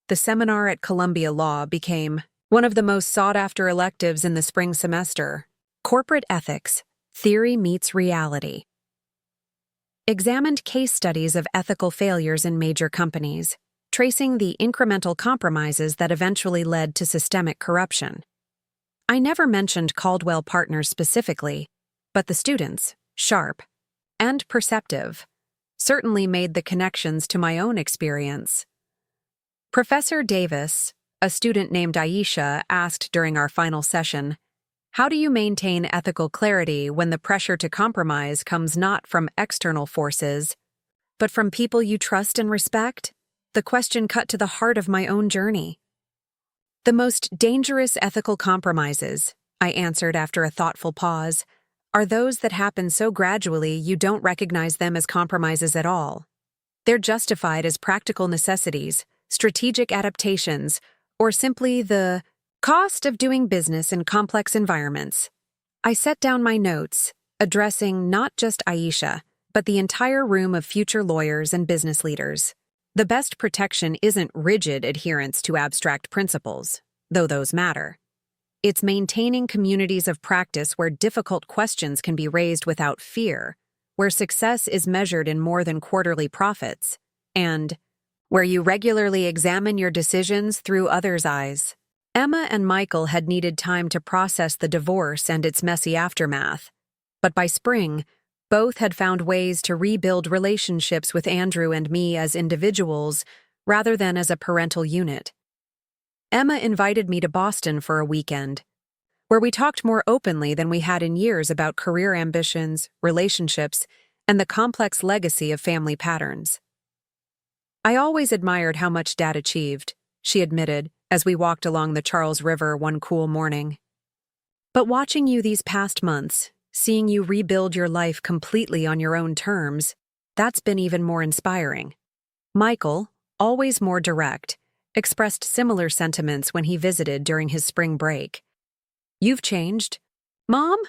[SPEAKER 1] The seminar at Columbia Law became one of the most sought-after electives in the spring semester, Corporate Ethics, Theory Meets Reality. Examined case studies of ethical failures in major companies, tracing the incremental compromises that eventually led to systemic corruption. I never mentioned Caldwell Partners specifically, but the students, sharp and perceptive, certainly made the connections to my own experience. Professor Davis, a student named Aisha, asked during our final session, "How do you maintain ethical clarity when the pressure to compromise comes not from external forces, but from people you trust and respect?" The question cut to the heart of my own journey. "The most dangerous ethical compromises," I answered after a thoughtful pause, "are those that happen so gradually you don't recognize them as compromises at all. They're justified as practical necessities, strategic adaptations, or simply the cost of doing business in complex environments." I set down my notes, addressing not just Aisha, but the entire room of future lawyers and business leaders. The best protection isn't rigid adherence to abstract principles, though those matter. It's maintaining communities of practice where difficult questions can be raised without fear, where success is measured in more than quarterly profits, and where you regularly examine your decisions through others' eyes. Emma and Michael had needed time to process the divorce and its messy aftermath, but by spring, both had found ways to rebuild relationships with Andrew and me as individuals rather than as a parental unit. Emma invited me to Boston for a weekend, where we talked more openly than we had in years about career ambitions, relationships, and the complex legacy of family patterns. "I always admired how much Dad achieved," she admitted, as we walked along the Charles River one cool morning. "But watching you these past months, seeing you rebuild your life completely on your own terms, that's been even more inspiring." Michael, always more direct, expressed similar sentiments when he visited during his spring break. "You've changed, Mom,"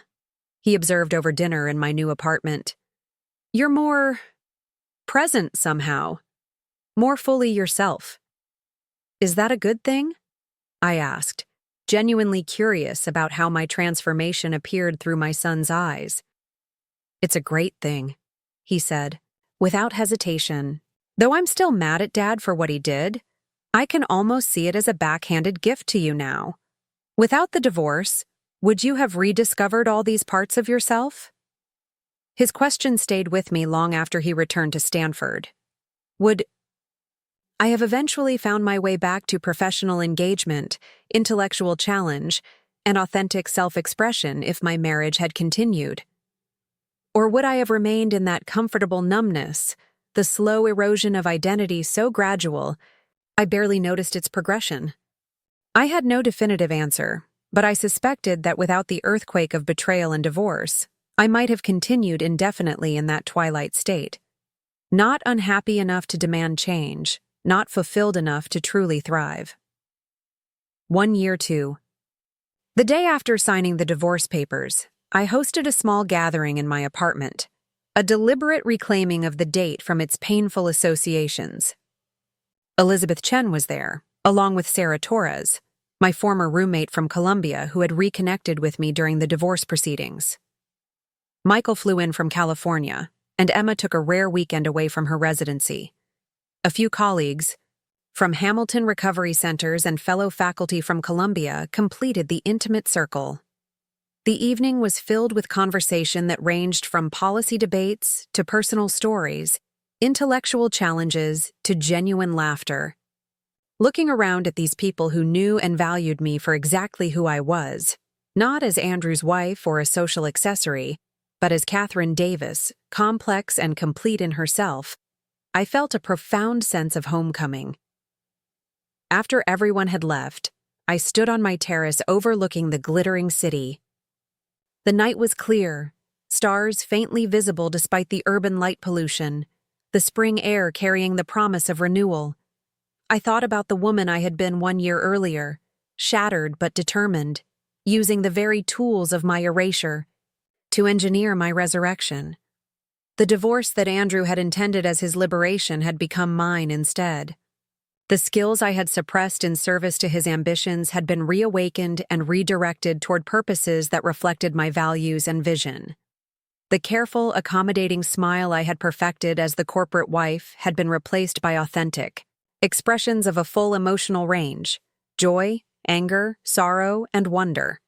[SPEAKER 1] he observed over dinner in my new apartment. "You're more present somehow, more fully yourself." "Is that a good thing?" I asked, genuinely curious about how my transformation appeared through my son's eyes. "It's a great thing," he said, without hesitation. "Though I'm still mad at Dad for what he did, I can almost see it as a backhanded gift to you now. Without the divorce, would you have rediscovered all these parts of yourself?" His question stayed with me long after he returned to Stanford. I have eventually found my way back to professional engagement, intellectual challenge, and authentic self-expression if my marriage had continued. Or would I have remained in that comfortable numbness, the slow erosion of identity so gradual, I barely noticed its progression? I had no definitive answer, but I suspected that without the earthquake of betrayal and divorce, I might have continued indefinitely in that twilight state. Not unhappy enough to demand change, not fulfilled enough to truly thrive. 1 year 2. The day after signing the divorce papers, I hosted a small gathering in my apartment, a deliberate reclaiming of the date from its painful associations. Elizabeth Chen was there, along with Sarah Torres, my former roommate from Columbia who had reconnected with me during the divorce proceedings. Michael flew in from California, and Emma took a rare weekend away from her residency. A few colleagues, from Hamilton Recovery Centers and fellow faculty from Columbia, completed the intimate circle. The evening was filled with conversation that ranged from policy debates to personal stories, intellectual challenges to genuine laughter. Looking around at these people who knew and valued me for exactly who I was, not as Andrew's wife or a social accessory, but as Catherine Davis, complex and complete in herself, I felt a profound sense of homecoming. After everyone had left, I stood on my terrace overlooking the glittering city. The night was clear, stars faintly visible despite the urban light pollution, the spring air carrying the promise of renewal. I thought about the woman I had been 1 year earlier, shattered but determined, using the very tools of my erasure to engineer my resurrection. The divorce that Andrew had intended as his liberation had become mine instead. The skills I had suppressed in service to his ambitions had been reawakened and redirected toward purposes that reflected my values and vision. The careful, accommodating smile I had perfected as the corporate wife had been replaced by authentic expressions of a full emotional range: joy, anger, sorrow, and wonder.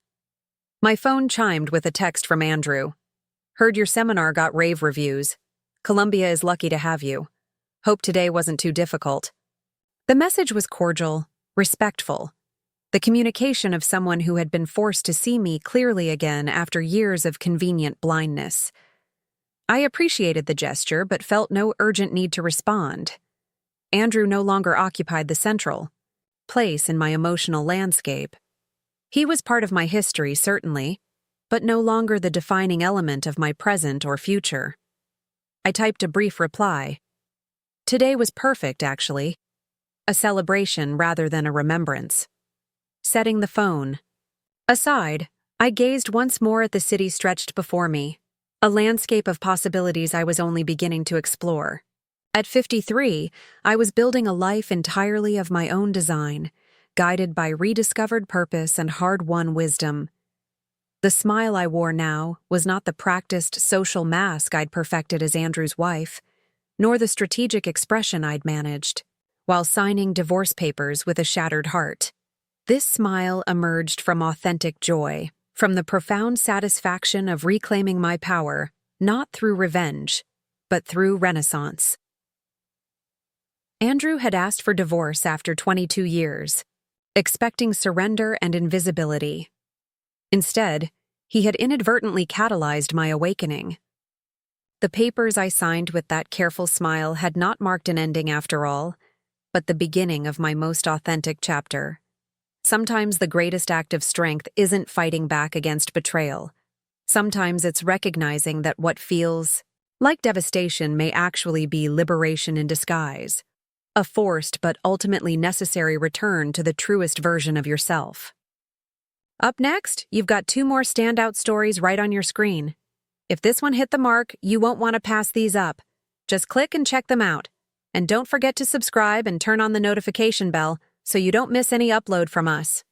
[SPEAKER 1] My phone chimed with a text from Andrew. "Heard your seminar got rave reviews. Columbia is lucky to have you. Hope today wasn't too difficult." The message was cordial, respectful, the communication of someone who had been forced to see me clearly again after years of convenient blindness. I appreciated the gesture but felt no urgent need to respond. Andrew no longer occupied the central place in my emotional landscape. He was part of my history, certainly, but no longer the defining element of my present or future. I typed a brief reply. Today was perfect, actually. A celebration rather than a remembrance. Setting the phone. Aside, I gazed once more at the city stretched before me, a landscape of possibilities I was only beginning to explore. At 53, I was building a life entirely of my own design, guided by rediscovered purpose and hard-won wisdom. The smile I wore now was not the practiced social mask I'd perfected as Andrew's wife, nor the strategic expression I'd managed, while signing divorce papers with a shattered heart. This smile emerged from authentic joy, from the profound satisfaction of reclaiming my power, not through revenge, but through renaissance. Andrew had asked for divorce after 22 years, expecting surrender and invisibility. Instead, he had inadvertently catalyzed my awakening. The papers I signed with that careful smile had not marked an ending after all, but the beginning of my most authentic chapter. Sometimes the greatest act of strength isn't fighting back against betrayal. Sometimes it's recognizing that what feels like devastation may actually be liberation in disguise, a forced but ultimately necessary return to the truest version of yourself. Up next, you've got 2 more standout stories right on your screen. If this one hit the mark, you won't want to pass these up. Just click and check them out. And don't forget to subscribe and turn on the notification bell so you don't miss any upload from us.